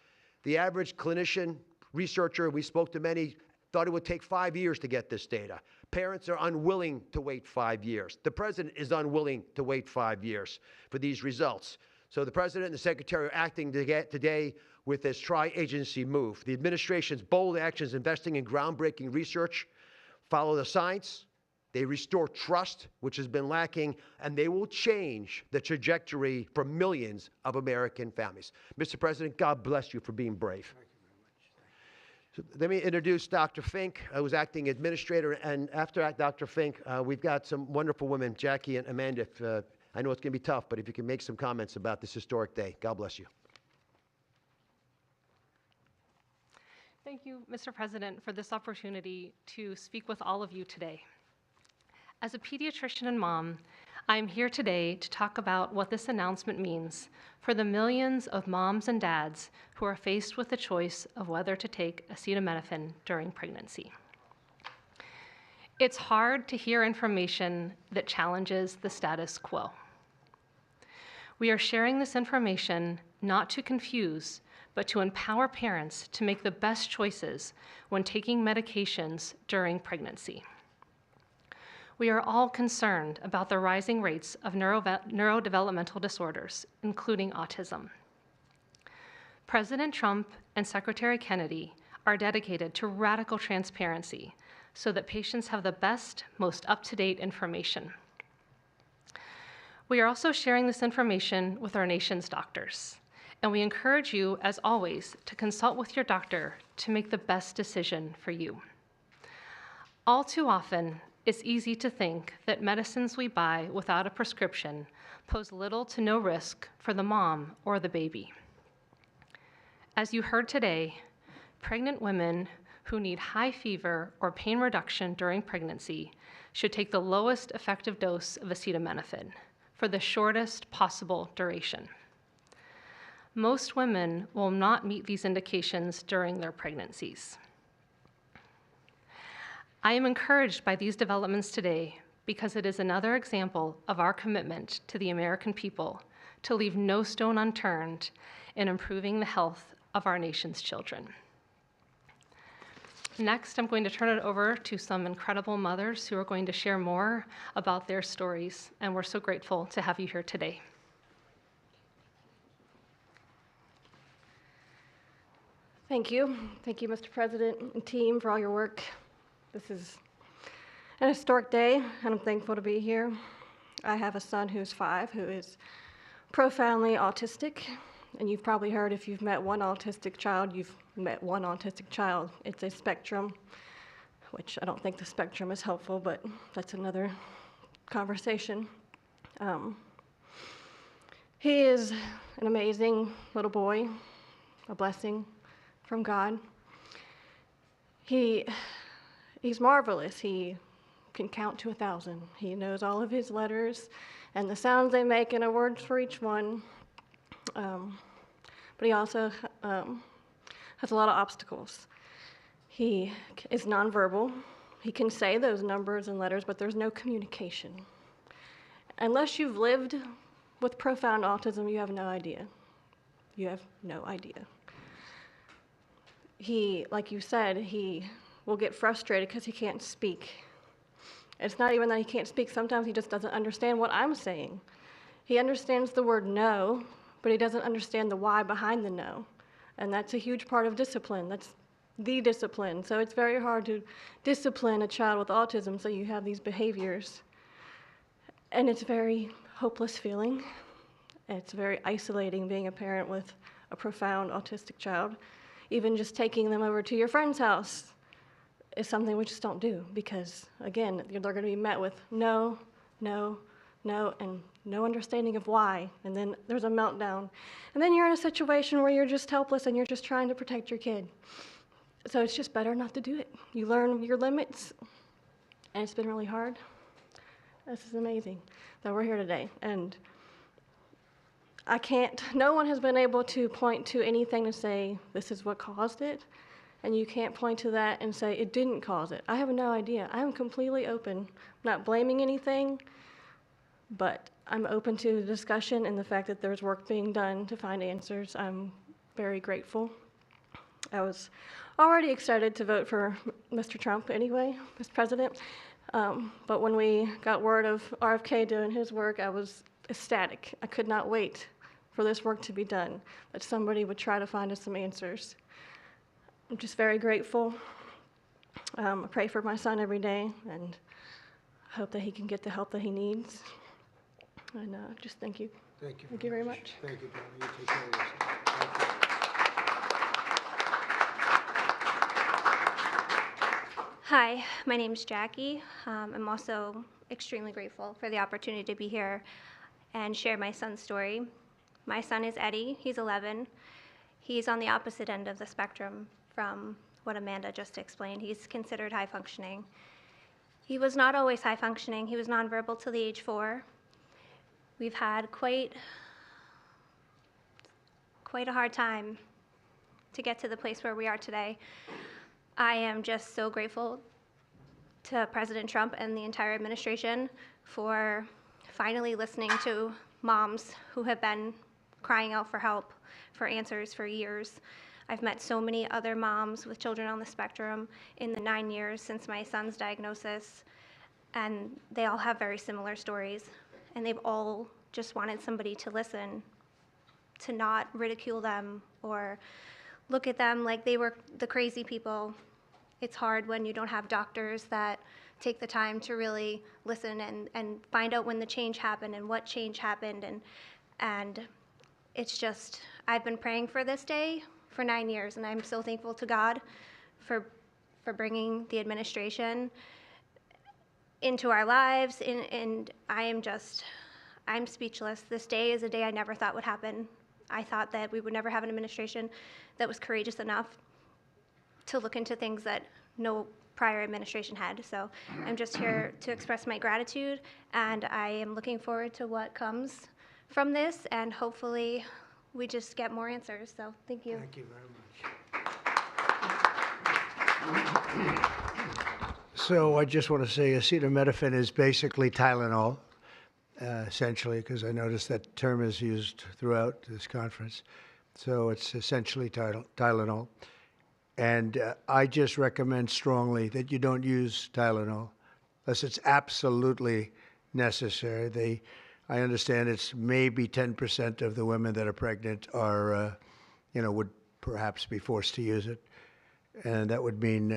The average clinician, researcher, we spoke to many, thought it would take 5 years to get this data. Parents are unwilling to wait 5 years. The President is unwilling to wait 5 years for these results. So the President and the Secretary are acting today with this tri-agency move. The administration's bold actions investing in groundbreaking research follow the science, they restore trust, which has been lacking, and they will change the trajectory for millions of American families. Mr. President, God bless you for being brave. So let me introduce Dr. Fink, who's acting administrator, and after Dr. Fink, we've got some wonderful women, Jackie and Amanda. I know it's going to be tough, but if you can make some comments about this historic day, God bless you. Thank you, Mr. President, for this opportunity to speak with all of you today. As a pediatrician and mom, I am here today to talk about what this announcement means for the millions of moms and dads who are faced with the choice of whether to take acetaminophen during pregnancy. It's hard to hear information that challenges the status quo. We are sharing this information not to confuse, but to empower parents to make the best choices when taking medications during pregnancy. We are all concerned about the rising rates of neurodevelopmental disorders, including autism. President Trump and Secretary Kennedy are dedicated to radical transparency so that patients have the best, most up-to-date information. We are also sharing this information with our nation's doctors, and we encourage you, as always, to consult with your doctor to make the best decision for you. All too often, it's easy to think that medicines we buy without a prescription pose little to no risk for the mom or the baby. As you heard today, pregnant women who need high fever or pain reduction during pregnancy should take the lowest effective dose of acetaminophen for the shortest possible duration. Most women will not meet these indications during their pregnancies. I am encouraged by these developments today because it is another example of our commitment to the American people to leave no stone unturned in improving the health of our nation's children. Next, I'm going to turn it over to some incredible mothers who are going to share more about their stories, and we're so grateful to have you here today. Thank you. Thank you, Mr. President and team, for all your work. This is an historic day, and I'm thankful to be here. I have a son who's 5 who is profoundly autistic, and you've probably heard if you've met one autistic child, you've met one autistic child. It's a spectrum, which I don't think the spectrum is helpful, but that's another conversation. He is an amazing little boy, a blessing from God. He's marvelous. He can count to 1,000. He knows all of his letters and the sounds they make and a word for each one. But he also has a lot of obstacles. He is nonverbal. He can say those numbers and letters, but there's no communication. Unless you've lived with profound autism, you have no idea. You have no idea. He, like you said, he will get frustrated because he can't speak. It's not even that he can't speak. Sometimes he just doesn't understand what I'm saying. He understands the word no, but he doesn't understand the why behind the no. And that's a huge part of discipline. That's the discipline. So it's very hard to discipline a child with autism so you have these behaviors. And it's a very hopeless feeling. It's very isolating being a parent with a profound autistic child. Even just taking them over to your friend's house is something we just don't do because, again, they're going to be met with no, no, no, and no understanding of why. And then there's a meltdown. And then you're in a situation where you're just helpless and you're just trying to protect your kid. So it's just better not to do it. You learn your limits, and it's been really hard. This is amazing that we're here today. And no one has been able to point to anything to say this is what caused it. and you can't point to that and say it didn't cause it. I have no idea. I'm completely open. I'm not blaming anything, but I'm open to the discussion and the fact that there's work being done to find answers. I'm very grateful. I was already excited to vote for Mr. Trump anyway, as president, but when we got word of RFK doing his work, I was ecstatic. I could not wait for this work to be done, that somebody would try to find us some answers. I'm just very grateful. I pray for my son every day and hope that he can get the help that he needs. And just thank you. Thank you. Thank you very much. Thank you, Tony. You take care of yourself. Thank you. Hi, my name's Jackie. I'm also extremely grateful for the opportunity to be here and share my son's story. My son is Eddie. He's 11. He's on the opposite end of the spectrum from what Amanda just explained. He's considered high functioning. He was not always high functioning. He was nonverbal till the age 4. We've had quite a hard time to get to the place where we are today. I am just so grateful to President Trump and the entire administration for finally listening to moms who have been crying out for help, for answers for years. I've met so many other moms with children on the spectrum in the 9 years since my son's diagnosis, and they all have very similar stories, and they've all just wanted somebody to listen, to not ridicule them or look at them like they were the crazy people. It's hard when you don't have doctors that take the time to really listen and find out when the change happened and what change happened. And it's just, I've been praying for this day for 9 years, and I'm so thankful to God for bringing the administration into our lives. And I'm speechless. This day is a day I never thought would happen. I thought that we would never have an administration that was courageous enough to look into things that no prior administration had. So I'm just here to express my gratitude, and I am looking forward to what comes from this, and hopefully we just get more answers. So thank you. Thank you very much. So I just want to say acetaminophen is basically Tylenol, essentially, because I noticed that term is used throughout this conference. So it's essentially Tylenol. And I just recommend strongly that you don't use Tylenol unless it's absolutely necessary. I understand it's maybe 10% of the women that are pregnant are, would perhaps be forced to use it. And that would mean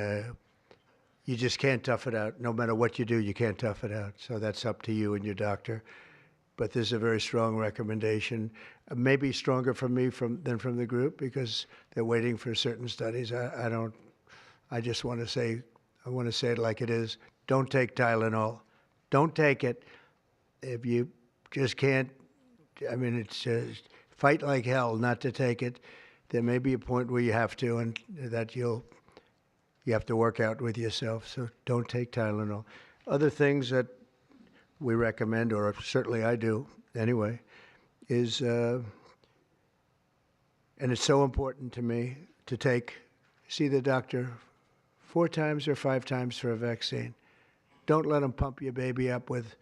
you just can't tough it out. No matter what you do, you can't tough it out. So that's up to you and your doctor. But this is a very strong recommendation, maybe stronger from me than from the group, because they're waiting for certain studies. I just want to say, I want to say it like it is. Don't take Tylenol. Don't take it. If you just can't, it's just fight like hell not to take it. There may be a point where you have to, and that you have to work out with yourself. So don't take Tylenol. Other things that we recommend, or certainly I do anyway, is, and it's so important to me to see the doctor 4 times or 5 times for a vaccine. Don't let them pump your baby up with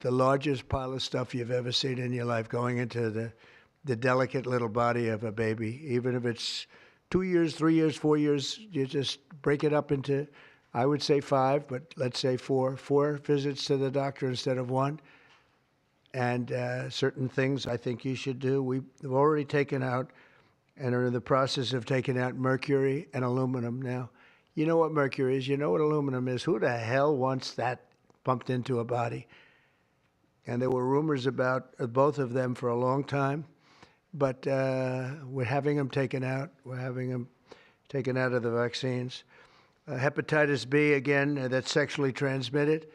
the largest pile of stuff you've ever seen in your life going into the delicate little body of a baby. Even if it's 2 years, 3 years, 4 years, you just break it up into, I would say 5, but let's say 4 visits to the doctor instead of 1. And certain things I think you should do. We've already taken out and are in the process of taking out mercury and aluminum now. You know what mercury is. You know what aluminum is. Who the hell wants that pumped into a body? And there were rumors about both of them for a long time. But we're having them taken out. We're having them taken out of the vaccines. Hepatitis B, again, that's sexually transmitted.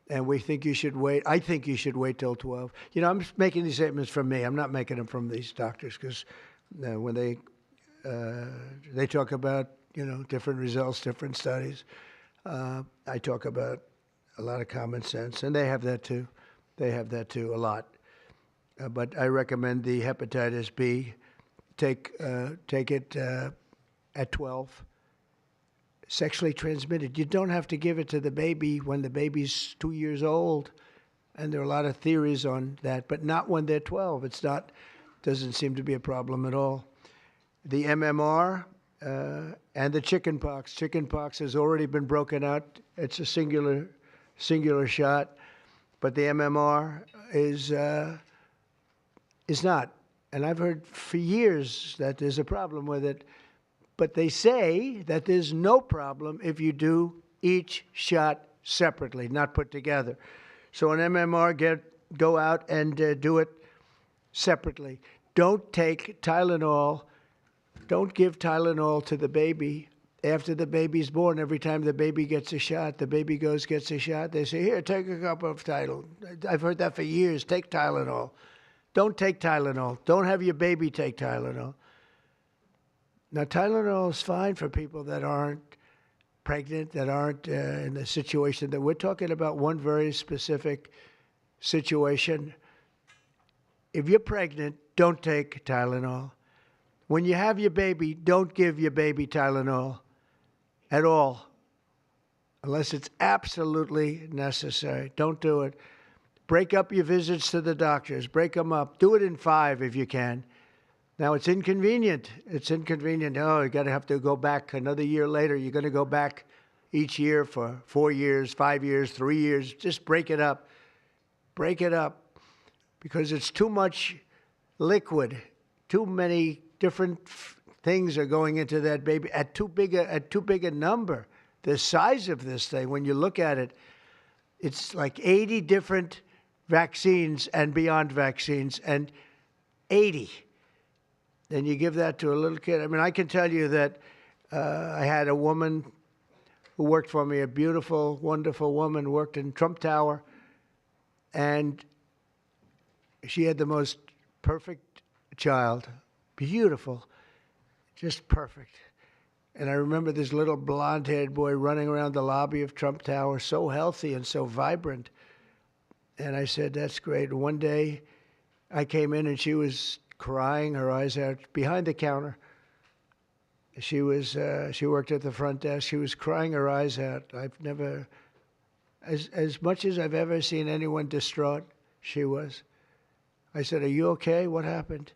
And we think you should wait. I think you should wait till 12. I'm making these statements from me. I'm not making them from these doctors, because when they talk about, different results, different studies, I talk about a lot of common sense. And they have that too. They have that too, a lot. But I recommend the hepatitis B. Take it at 12. sexually transmitted. You don't have to give it to the baby when the baby's 2 years old. And there are a lot of theories on that, but not when they're 12. Doesn't seem to be a problem at all. The MMR and the chickenpox. Chickenpox has already been broken out. It's a singular shot, but the MMR is not. And I've heard for years that there's a problem with it, but they say that there's no problem if you do each shot separately, not put together. So an MMR, go out and do it separately. Don't take Tylenol. Don't give Tylenol to the baby after the baby's born. Every time the baby gets a shot, the baby gets a shot. They say, here, take a cup of Tylenol. I've heard that for years. Take Tylenol. Don't take Tylenol. Don't have your baby take Tylenol. Now, Tylenol is fine for people that aren't pregnant, that aren't in the situation that we're talking about. One very specific situation. If you're pregnant, don't take Tylenol. When you have your baby, don't give your baby Tylenol at all, unless it's absolutely necessary. Don't do it. Break up your visits to the doctors. Break them up. Do it in 5 if you can. Now, it's inconvenient. It's inconvenient. Oh, you have to go back another year later. You're going to go back each year for 4 years, 5 years, 3 years. Just break it up. Break it up, because it's too much liquid. Too many different things are going into that baby at too big a number. The size of this thing, when you look at it, it's like 80 different vaccines and beyond vaccines, and 80. Then you give that to a little kid. I mean, I can tell you that I had a woman who worked for me, a beautiful, wonderful woman, worked in Trump Tower, and she had the most perfect child. Beautiful, just perfect. And I remember this little blonde-haired boy running around the lobby of Trump Tower, so healthy and so vibrant. And I said, that's great. And one day I came in and she was crying, her eyes out, behind the counter. She worked at the front desk. She was crying her eyes out. I've never, as much as I've ever seen anyone distraught, she was. I said, are you okay? What happened?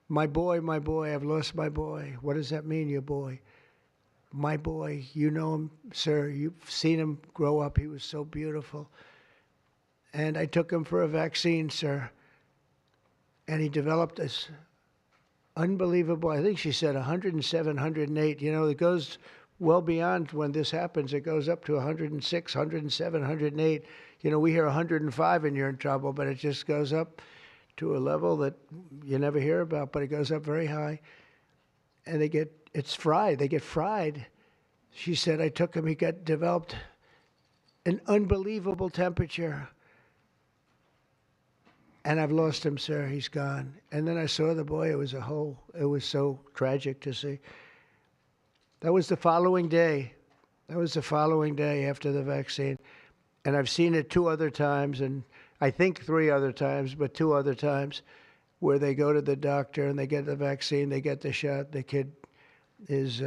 My boy, I've lost my boy. What does that mean, your boy? My boy, you know him, sir. You've seen him grow up. He was so beautiful. And I took him for a vaccine, sir. And he developed this unbelievable, I think she said 107, 108. You know, it goes well beyond when this happens. It goes up to 106, 107, 108. You know, we hear 105 and you're in trouble, but it just goes up to a level that you never hear about, but it goes up very high. And it's fried. They get fried. She said, I took him, he developed an unbelievable temperature. And I've lost him, sir. He's gone. And then I saw the boy. It was so tragic to see. That was the following day. That was the following day after the vaccine. And I've seen it 2 other times, and I think 3 other times, but 2 other times, where they go to the doctor and they get the vaccine, they get the shot. The kid is,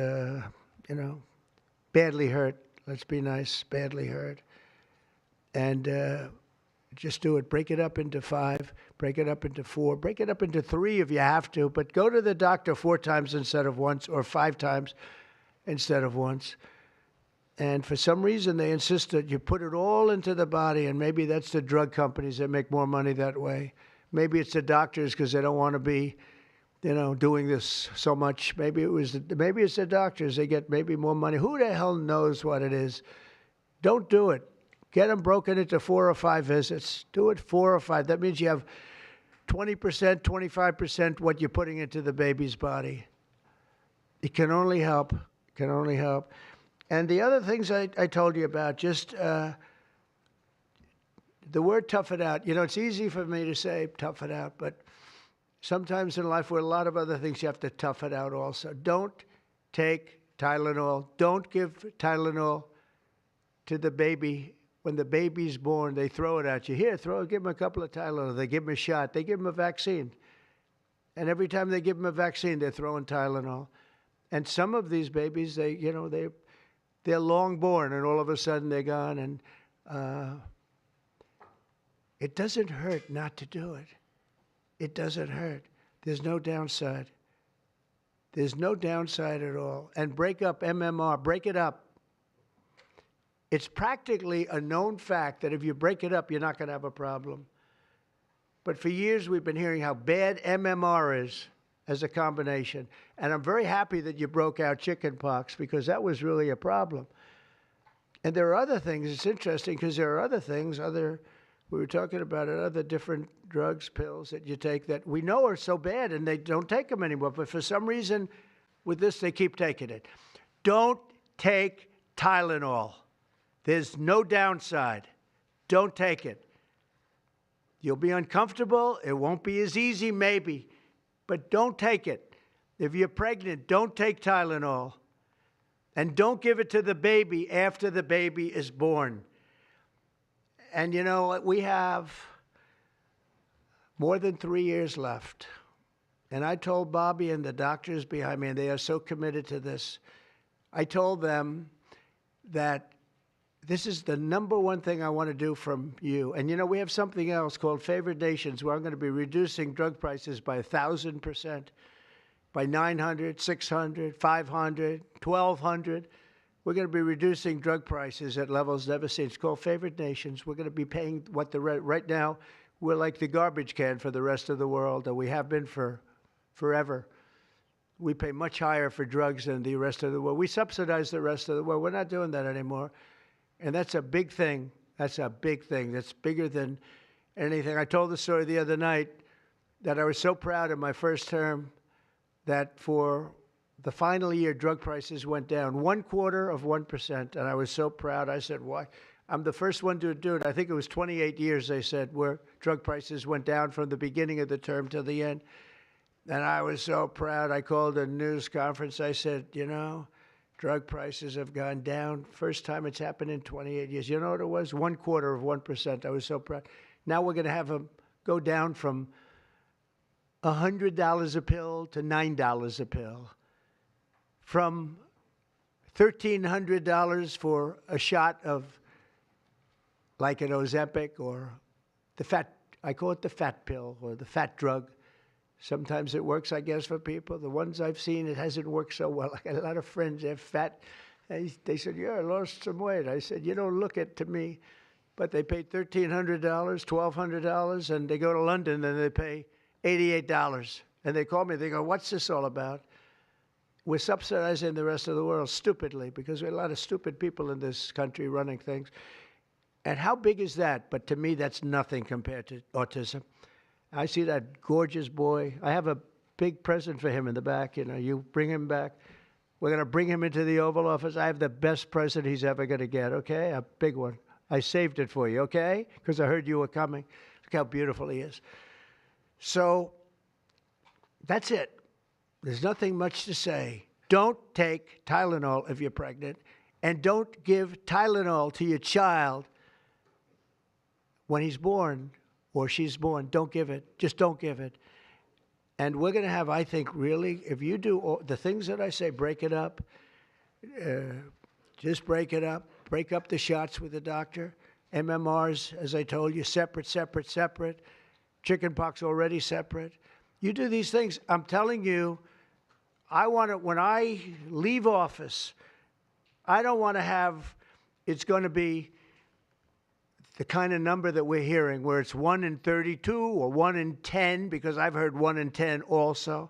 badly hurt. Let's be nice, badly hurt. And just do it. Break it up into 5. Break it up into 4. Break it up into 3 if you have to. But go to the doctor 4 times instead of once, or 5 times instead of once. And for some reason, they insist that you put it all into the body. And maybe that's the drug companies that make more money that way. Maybe it's the doctors because they don't want to be, doing this so much. Maybe it's the doctors. They get maybe more money. Who the hell knows what it is? Don't do it. Get them broken into 4 or 5 visits. Do it 4 or 5. That means you have 20%, 25% what you're putting into the baby's body. It can only help. It can only help. And the other things I told you about, just the word tough it out. It's easy for me to say tough it out, but sometimes in life with a lot of other things, you have to tough it out also. Don't take Tylenol. Don't give Tylenol to the baby. When the baby's born, they throw it at you. Here, give them a couple of Tylenol. They give them a shot. They give them a vaccine. And every time they give them a vaccine, they're throwing Tylenol. And some of these babies, they they're long born, and all of a sudden they're gone. And it doesn't hurt not to do it. It doesn't hurt. There's no downside. There's no downside at all. And break up MMR. Break it up. It's practically a known fact that if you break it up, you're not going to have a problem. But for years, we've been hearing how bad MMR is as a combination. And I'm very happy that you broke out chickenpox, because that was really a problem. And there are other things. It's interesting because there are other things, we were talking about it, other different drugs, pills that you take that we know are so bad and they don't take them anymore. But for some reason, with this, they keep taking it. Don't take Tylenol. There's no downside. Don't take it. You'll be uncomfortable. It won't be as easy, maybe. But don't take it. If you're pregnant, don't take Tylenol. And don't give it to the baby after the baby is born. And you know, we have more than 3 years left. And I told Bobby and the doctors behind me, and they are so committed to this, I told them that this is the number one thing I want to do from you. And you know, we have something else called favored nations, where I'm going to be reducing drug prices by 1,000%, by 900, 600, 500, 1,200. We're going to be reducing drug prices at levels never seen. It's called favored nations. We're going to be paying what right now, we're like the garbage can for the rest of the world, and we have been for forever. We pay much higher for drugs than the rest of the world. We subsidize the rest of the world. We're not doing that anymore. And that's a big thing. That's a big thing. That's bigger than anything. I told the story the other night that I was so proud in my first term that for the final year, drug prices went down 0.25%. And I was so proud. I said, why? I'm the first one to do it. I think it was 28 years, they said, where drug prices went down from the beginning of the term to the end. And I was so proud. I called a news conference. I said, you know, drug prices have gone down. First time it's happened in 28 years. You know what it was? 0.25%. I was so proud. Now we're going to have them go down from $100 a pill to $9 a pill. From $1,300 for a shot of like an Ozempic or the fat, I call it the fat pill or the fat drug. Sometimes it works, I guess, for people. The ones I've seen, it hasn't worked so well. I got a lot of friends, they're fat. They said, yeah, I lost some weight. I said, you don't look it to me. But they paid $1,300, $1,200, and they go to London and they pay $88. And they call me, they go, what's this all about? We're subsidizing the rest of the world stupidly because we have a lot of stupid people in this country running things. And how big is that? But to me, that's nothing compared to autism. I see that gorgeous boy. I have a big present for him in the back. You know, you bring him back. We're going to bring him into the Oval Office. I have the best present he's ever going to get, okay? A big one. I saved it for you, okay? Because I heard you were coming. Look how beautiful he is. So that's it. There's nothing much to say. Don't take Tylenol if you're pregnant. And don't give Tylenol to your child when he's born or she's born. Don't give it. Just don't give it. And we're going to have, I think, really, if you do all the things that I say, break it up. Just break it up. Break up the shots with the doctor. MMRs, as I told you, separate, separate, separate. Chickenpox already separate. You do these things. I'm telling you, I want to, when I leave office, I don't want to have, it's going to be the kind of number that we're hearing where it's 1 in 32 or 1 in 10, because I've heard 1 in 10 also.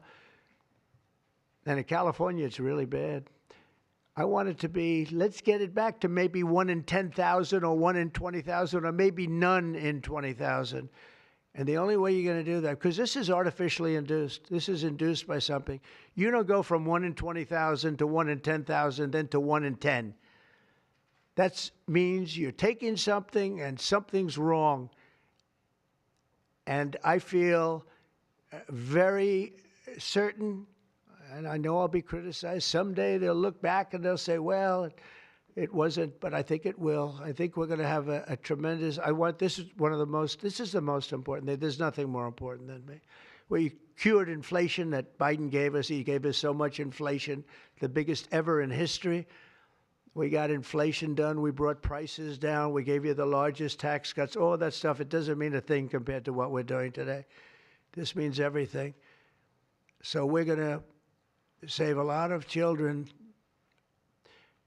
And in California, it's really bad. I want it to be, let's get it back to maybe 1 in 10,000 or 1 in 20,000 or maybe none in 20,000. And the only way you're going to do that, because this is artificially induced. This is induced by something. You don't go from 1 in 20,000 to 1 in 10,000, then to 1 in 10. That means you're taking something and something's wrong. And I feel very certain, and I know I'll be criticized. Someday they'll look back and they'll say, well, it wasn't, but I think it will. I think we're going to have a tremendous, this is the most important thing. There's nothing more important than me. We cured inflation that Biden gave us. He gave us so much inflation, the biggest ever in history. We got inflation done. We brought prices down. We gave you the largest tax cuts. All that stuff, it doesn't mean a thing compared to what we're doing today. This means everything. So we're going to save a lot of children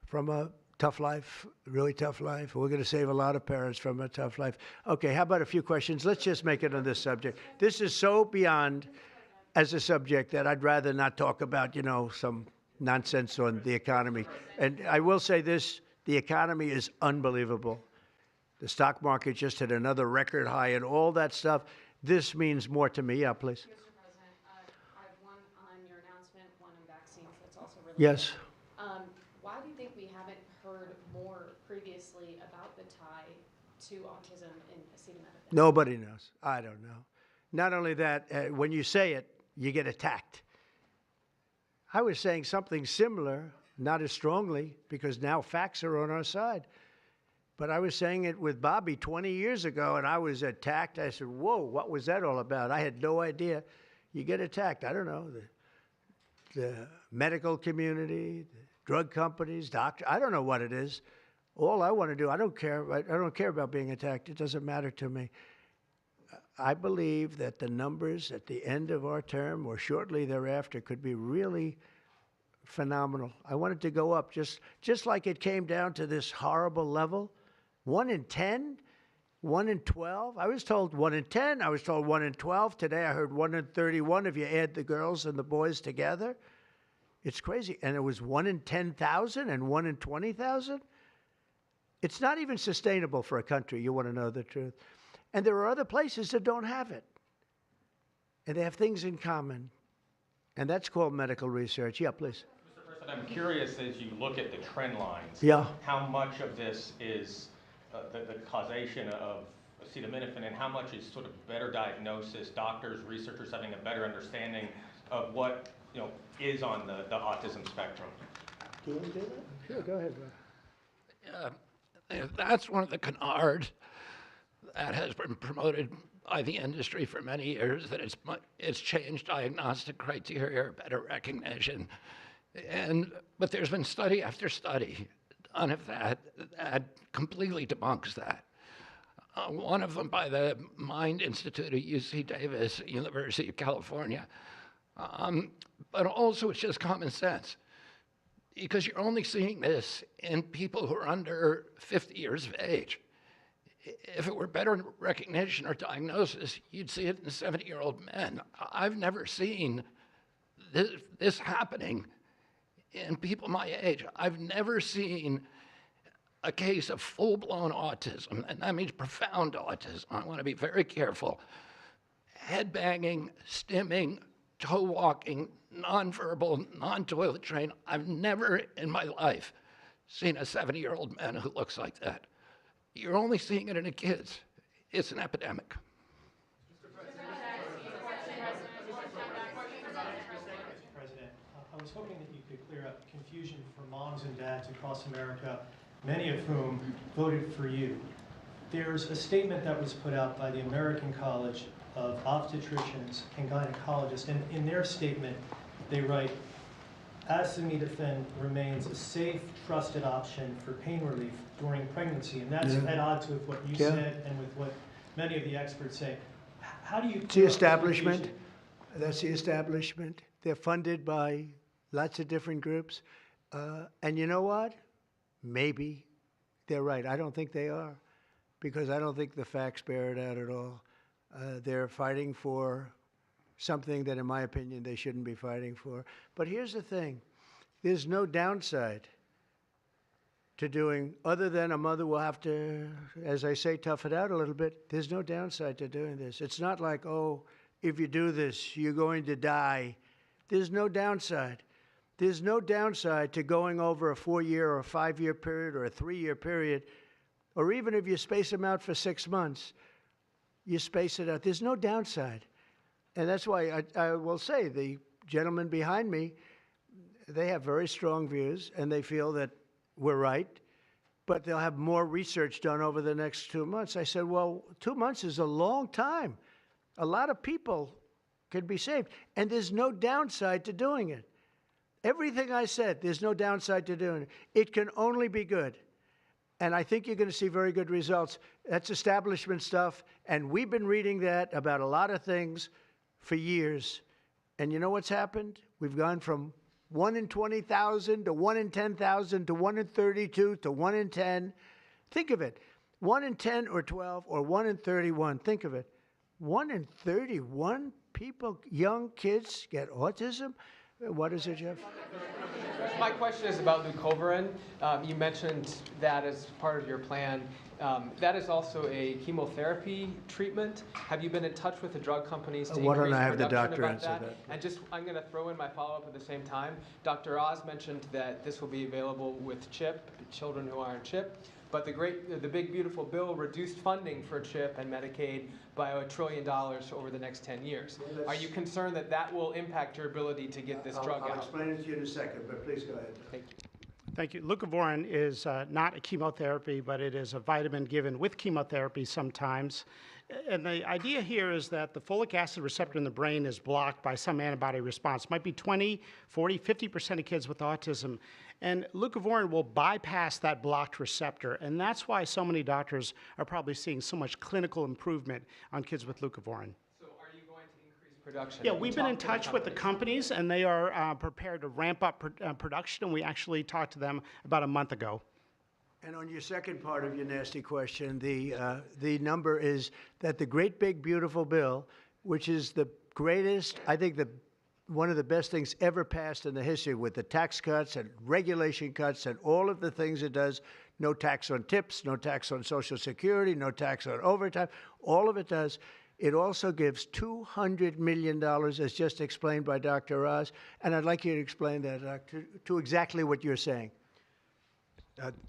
from a tough life, really tough life. We're going to save a lot of parents from a tough life. Okay, how about a few questions? Let's just make it on this subject. This is so beyond as a subject that I'd rather not talk about, you know, some nonsense on the economy. And I will say this, the economy is unbelievable. The stock market just hit another record high and all that stuff. This means more to me. Yeah, please. Mr. President, I have one on your announcement, one on vaccines that's also related. Yes. Why do you think we haven't heard more previously about the tie to autism in acetaminophen? Nobody knows. I don't know. Not only that, when you say it, you get attacked. I was saying something similar, not as strongly, because now facts are on our side. But I was saying it with Bobby 20 years ago, and I was attacked. I said, whoa, what was that all about? I had no idea. You get attacked. I don't know. The medical community, the drug companies, doctors, I don't know what it is. All I want to do, I don't care. I don't care about being attacked. It doesn't matter to me. I believe that the numbers at the end of our term or shortly thereafter could be really phenomenal. I want it to go up just like it came down to this horrible level. 1 in 10, 1 in 12. I was told 1 in 10. I was told 1 in 12. Today I heard 1 in 31 if you add the girls and the boys together. It's crazy. And it was 1 in 10,000 and 1 in 20,000. It's not even sustainable for a country. You want to know the truth. And there are other places that don't have it. And they have things in common. And that's called medical research. Yeah, please. Mr. President, I'm curious as you look at the trend lines, yeah, how much of this is the causation of acetaminophen and how much is sort of better diagnosis, doctors, researchers having a better understanding of what, you know, is on the autism spectrum? Do you want to do that? Sure, go ahead, That's one of the canards that has been promoted by the industry for many years, that it's changed diagnostic criteria, better recognition. But there's been study after study done of that completely debunks that. One of them by the Mind Institute at UC Davis, University of California. But also it's just common sense, because you're only seeing this in people who are under 50 years of age. If it were better recognition or diagnosis, you'd see it in 70-year-old men. I've never seen this happening in people my age. I've never seen a case of full-blown autism, and that means profound autism. I want to be very careful. Head banging, stimming, toe walking, nonverbal, non-toilet trained. I've never in my life seen a 70-year-old man who looks like that. You're only seeing it in the kids. It's an epidemic. President, I was hoping that you could clear up confusion for moms and dads across America, many of whom voted for you. There's a statement that was put out by the American College of Obstetricians and Gynecologists, and in their statement, they write, acetaminophen remains a safe, trusted option for pain relief during pregnancy, and that's at odds with what you said and with what many of the experts say. How do you... It's the establishment. That's the establishment. They're funded by lots of different groups. And you know what? Maybe they're right. I don't think they are, because I don't think the facts bear it out at all. They're fighting for something that, in my opinion, they shouldn't be fighting for. But here's the thing. There's no downside to doing, other than a mother will have to, as I say, tough it out a little bit. There's no downside to doing this. It's not like, oh, if you do this, you're going to die. There's no downside. There's no downside to going over a 4-year or a 5-year period or a 3-year period, or even if you space them out for 6 months, you space it out. There's no downside. And that's why I will say the gentleman behind me, they have very strong views, and they feel that we're right, but they'll have more research done over the next 2 months. I said, well, 2 months is a long time. A lot of people could be saved, and there's no downside to doing it. Everything I said, there's no downside to doing it. It can only be good. And I think you're going to see very good results. That's establishment stuff, and we've been reading that about a lot of things for years. And you know what's happened? We've gone from 1 in 20,000 to 1 in 10,000 to 1 in 32 to 1 in 10. Think of it. 1 in 10 or 12 or 1 in 31. Think of it. 1 in 31 people, young kids, get autism? What is it, Jeff? My question is about leucovorin. You mentioned that as part of your plan. That is also a chemotherapy treatment. Have you been in touch with the drug companies to Why don't increase I have the production doctor about answer that? And just, I'm going to throw in my follow-up at the same time. Dr. Oz mentioned that this will be available with CHIP, children who are on CHIP. But the big beautiful bill reduced funding for CHIP and Medicaid by $1 trillion over the next 10 years. Are you concerned that that will impact your ability to get this drug out? I'll explain it to you in a second, but please go ahead. Thank you. Thank you. Leucovorin is not a chemotherapy, but it is a vitamin given with chemotherapy sometimes. And the idea here is that the folic acid receptor in the brain is blocked by some antibody response. It might be 20, 40, 50% of kids with autism. And leucovorin will bypass that blocked receptor. And that's why so many doctors are probably seeing so much clinical improvement on kids with leucovorin. So are you going to increase production? Yeah, we've been in touch with the companies, and they are prepared to ramp up production. And we actually talked to them about a month ago. And on your second part of your nasty question, the number is that the great big beautiful bill, which is the greatest, I think one of the best things ever passed in the history, with the tax cuts and regulation cuts and all of the things it does, no tax on tips, no tax on Social Security, no tax on overtime, all of it does. It also gives $200 million, as just explained by Dr. Oz, and I'd like you to explain that to exactly what you're saying.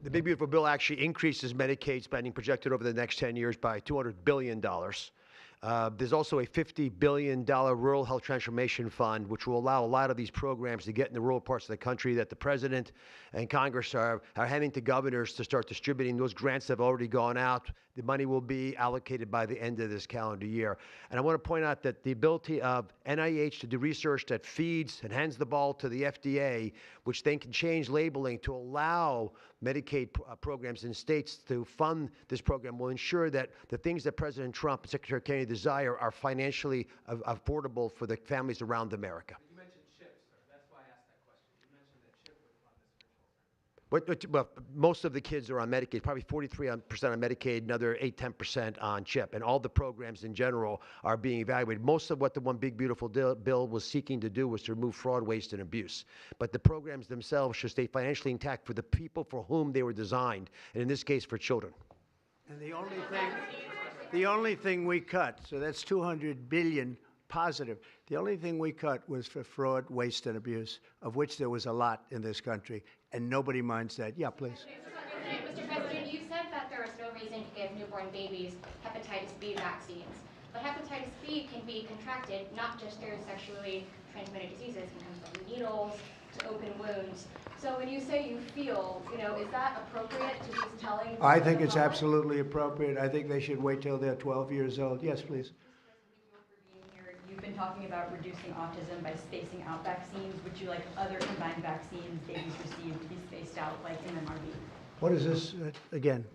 The Big Beautiful Bill actually increases Medicaid spending projected over the next 10 years by $200 billion. There's also a $50 billion Rural Health Transformation Fund, which will allow a lot of these programs to get in the rural parts of the country that the President and Congress are handing to governors to start distributing. Those grants have already gone out. The money will be allocated by the end of this calendar year. And I want to point out that the ability of NIH to do research that feeds and hands the ball to the FDA, which then can change labeling to allow Medicaid programs in states to fund this program, will ensure that the things that President Trump and Secretary Kennedy desire are financially affordable for the families around America. You mentioned CHIP, sir. That's why I asked that question. You mentioned that CHIP would fund this for children. Well, most of the kids are on Medicaid, probably 43% on Medicaid, another 8-10% on CHIP. And all the programs in general are being evaluated. Most of what the One Big Beautiful Bill was seeking to do was to remove fraud, waste, and abuse. But the programs themselves should stay financially intact for the people for whom they were designed, and in this case, for children. And the only thing we cut, so that's $200 billion positive. The only thing we cut was for fraud, waste, and abuse, of which there was a lot in this country, and nobody minds that. Yeah, please. Mr. President, you said that there is no reason to give newborn babies hepatitis B vaccines. But hepatitis B can be contracted not just through sexually transmitted diseases. It can come from needles to open wounds. So when you say you feel, is that appropriate to be telling? I think it's absolutely appropriate. I think they should wait till they're 12 years old. Yes, please. You've been talking about reducing autism by spacing out vaccines. Would you like other combined vaccines babies receive to be spaced out like MMRV? What is this again?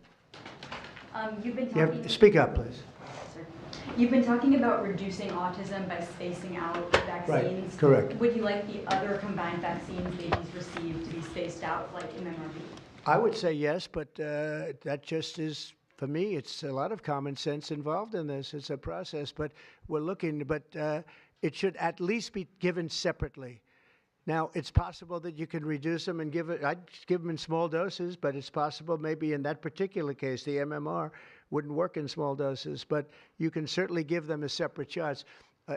You've been talking. Speak up, please. You've been talking about reducing autism by spacing out vaccines. Right, correct. Would you like the other combined vaccines babies receive to be spaced out like MMRV? I would say yes, but that just is, for me, it's a lot of common sense involved in this. It's a process, but we're looking, but it should at least be given separately. Now, it's possible that you can reduce them and I'd give them in small doses, but it's possible maybe in that particular case, the MMR wouldn't work in small doses, but you can certainly give them as separate shots.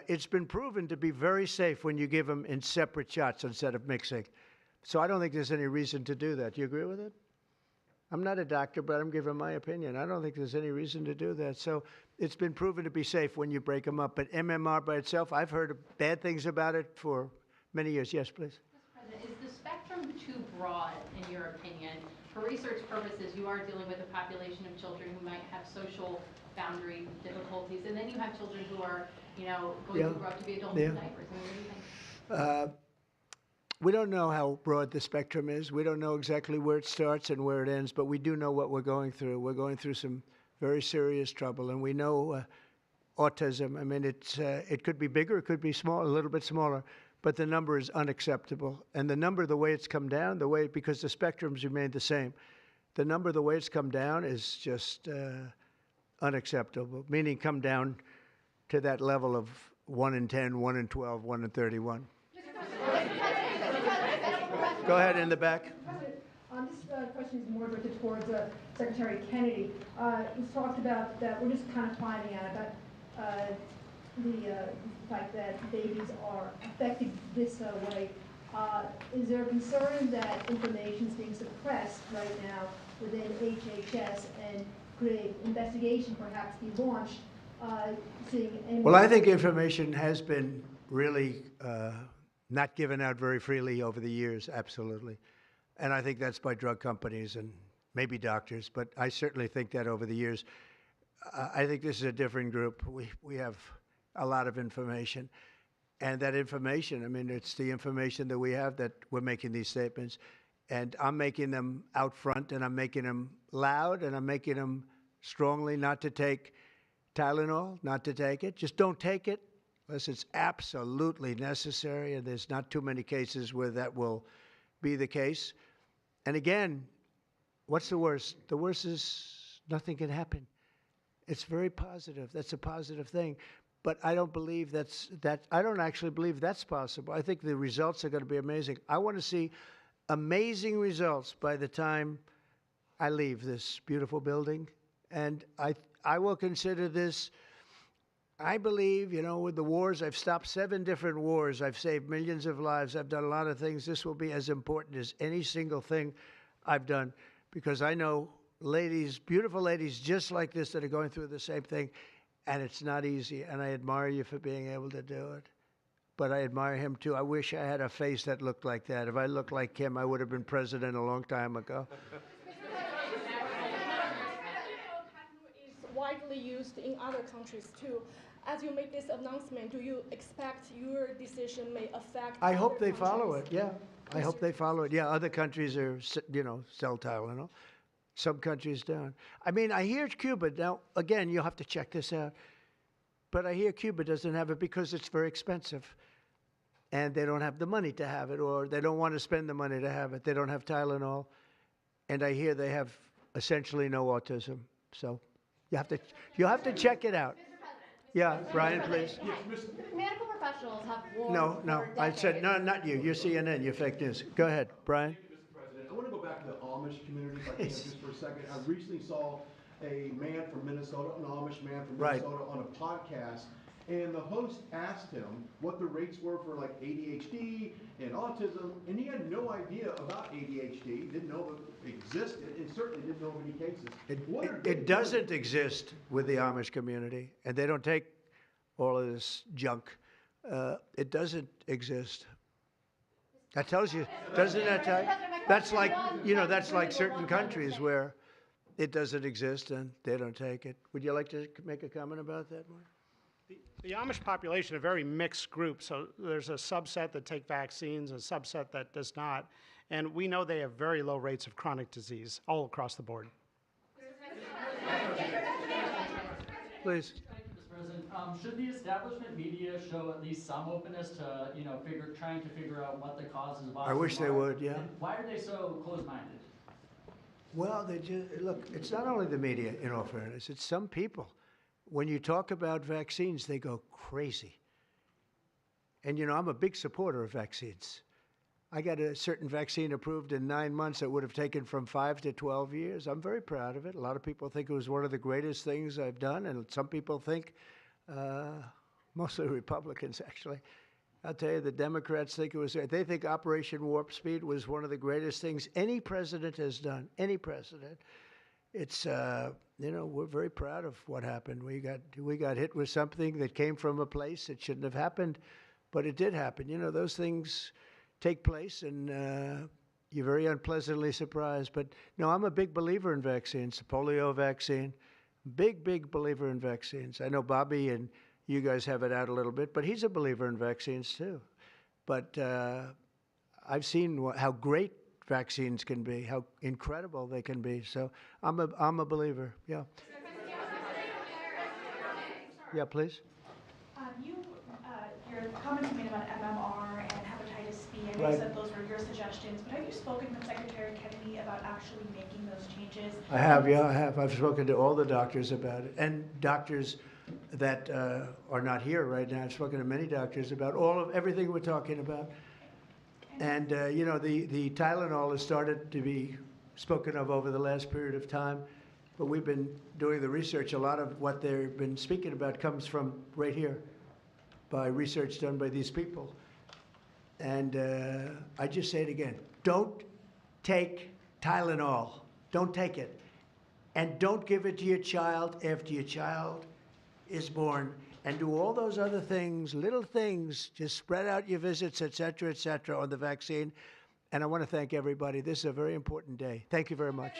It's been proven to be very safe when you give them in separate shots instead of mixing. So I don't think there's any reason to do that. Do you agree with it? I'm not a doctor, but I'm giving my opinion. I don't think there's any reason to do that. So it's been proven to be safe when you break them up. But MMR by itself, I've heard bad things about it for many years. Yes, please. Mr. President, is the spectrum too broad, in your opinion? For research purposes, you are dealing with a population of children who might have social boundary difficulties, and then you have children who are, going to grow up to be adults in diapers. I mean, what do you think? We don't know how broad the spectrum is. We don't know exactly where it starts and where it ends, but we do know what we're going through. We're going through some very serious trouble, and we know autism. I mean, it could be bigger, it could be small, a little bit smaller, but the number is unacceptable. And the number, the way it's come down, because the spectrums remain the same, the number, the way it's come down is just unacceptable, meaning come down to that level of 1 in 10, 1 in 12, 1 in 31. Go ahead, in the back. This question is more directed towards Secretary Kennedy. He's talked about that we're just kind of finding out about the fact that babies are affected this way. Is there a concern that information is being suppressed right now within HHS, and could an investigation perhaps be launched? Well, I think information has been really not given out very freely over the years, absolutely. And I think that's by drug companies and maybe doctors, but I certainly think that over the years. I think this is a different group. We have a lot of information. And that information, I mean, it's the information that we have that we're making these statements. And I'm making them out front, and I'm making them loud, and I'm making them strongly not to take Tylenol, not to take it. Just don't take it unless it's absolutely necessary, and there's not too many cases where that will be the case. And again, what's the worst? The worst is nothing can happen. It's very positive. That's a positive thing. But I don't believe I don't actually believe that's possible. I think the results are going to be amazing. I want to see amazing results by the time I leave this beautiful building. And I will consider this, I believe, you know, with the wars, I've stopped 7 different wars. I've saved millions of lives. I've done a lot of things. This will be as important as any single thing I've done, because I know ladies, beautiful ladies just like this that are going through the same thing, and it's not easy. And I admire you for being able to do it. But I admire him too. I wish I had a face that looked like that. If I looked like him, I would have been president a long time ago. Is widely used in other countries too. As you make this announcement, do you expect your decision may affect? I hope they follow it. Yeah, I hope they follow it. Yeah, other countries are, you know, sell Tylenol. Some countries don't. I mean, I hear Cuba now. Again, you'll have to check this out. But I hear Cuba doesn't have it because it's very expensive, and they don't have the money to have it, or they don't want to spend the money to have it. They don't have Tylenol, and I hear they have essentially no autism. So you'll have to check it out. Yeah, Brian, please. Medical professionals have warned No, I said, no, not you. You're CNN, you're fake news. Go ahead, Brian. Thank you, Mr. President. I want to go back to the Amish community, if I can, just for a second. I recently saw a man from Minnesota, an Amish man from Minnesota, on a podcast, and the host asked him what the rates were for like ADHD and autism, and he had no idea about ADHD, didn't know it existed, and certainly didn't know of any cases. It doesn't exist with the Amish community, and they don't take all of this junk. It doesn't exist. That tells you, doesn't that tell you? That's like, you know, that's like certain countries where it doesn't exist and they don't take it. Would you like to make a comment about that, Mark? The Amish population, a very mixed group. So there's a subset that take vaccines, a subset that does not. And we know they have very low rates of chronic disease all across the board. Please. Thank you, Mr. President. Should the establishment media show at least some openness to, you know, trying to figure out what the causes of autism are? I wish they would, yeah. And why are they so closed-minded? Well, they just, look, it's not only the media, in all fairness, it's some people. When you talk about vaccines, they go crazy. And, you know, I'm a big supporter of vaccines. I got a certain vaccine approved in 9 months that would have taken from 5 to 12 years. I'm very proud of it. A lot of people think it was one of the greatest things I've done, and some people think, mostly Republicans, actually. I'll tell you, the Democrats think it was, they think Operation Warp Speed was one of the greatest things any president has done, any president. It's, you know, we're very proud of what happened. We got hit with something that came from a place that shouldn't have happened, but it did happen. You know, those things take place, and you're very unpleasantly surprised. But no, I'm a big believer in vaccines. The polio vaccine, big believer in vaccines. I know Bobby and you guys have it out a little bit, but he's a believer in vaccines too. But I've seen how great vaccines can be, how incredible they can be. So I'm a believer. Yeah. Yeah, please. Your comments you made about MMR and hepatitis B, I know Right. you said those were your suggestions, but have you spoken with Secretary Kennedy about actually making those changes? I have, yeah, I have. I've spoken to all the doctors about it, and doctors that are not here right now. I've spoken to many doctors about everything we're talking about. And you know, the Tylenol has started to be spoken of over the last period of time, but we've been doing the research. A lot of what they've been speaking about comes from right here, by research done by these people. And I just say it again, don't take Tylenol. Don't take it. And don't give it to your child after your child is born. And do all those other things, little things, just spread out your visits, et cetera, on the vaccine. And I want to thank everybody. This is a very important day. Thank you very much.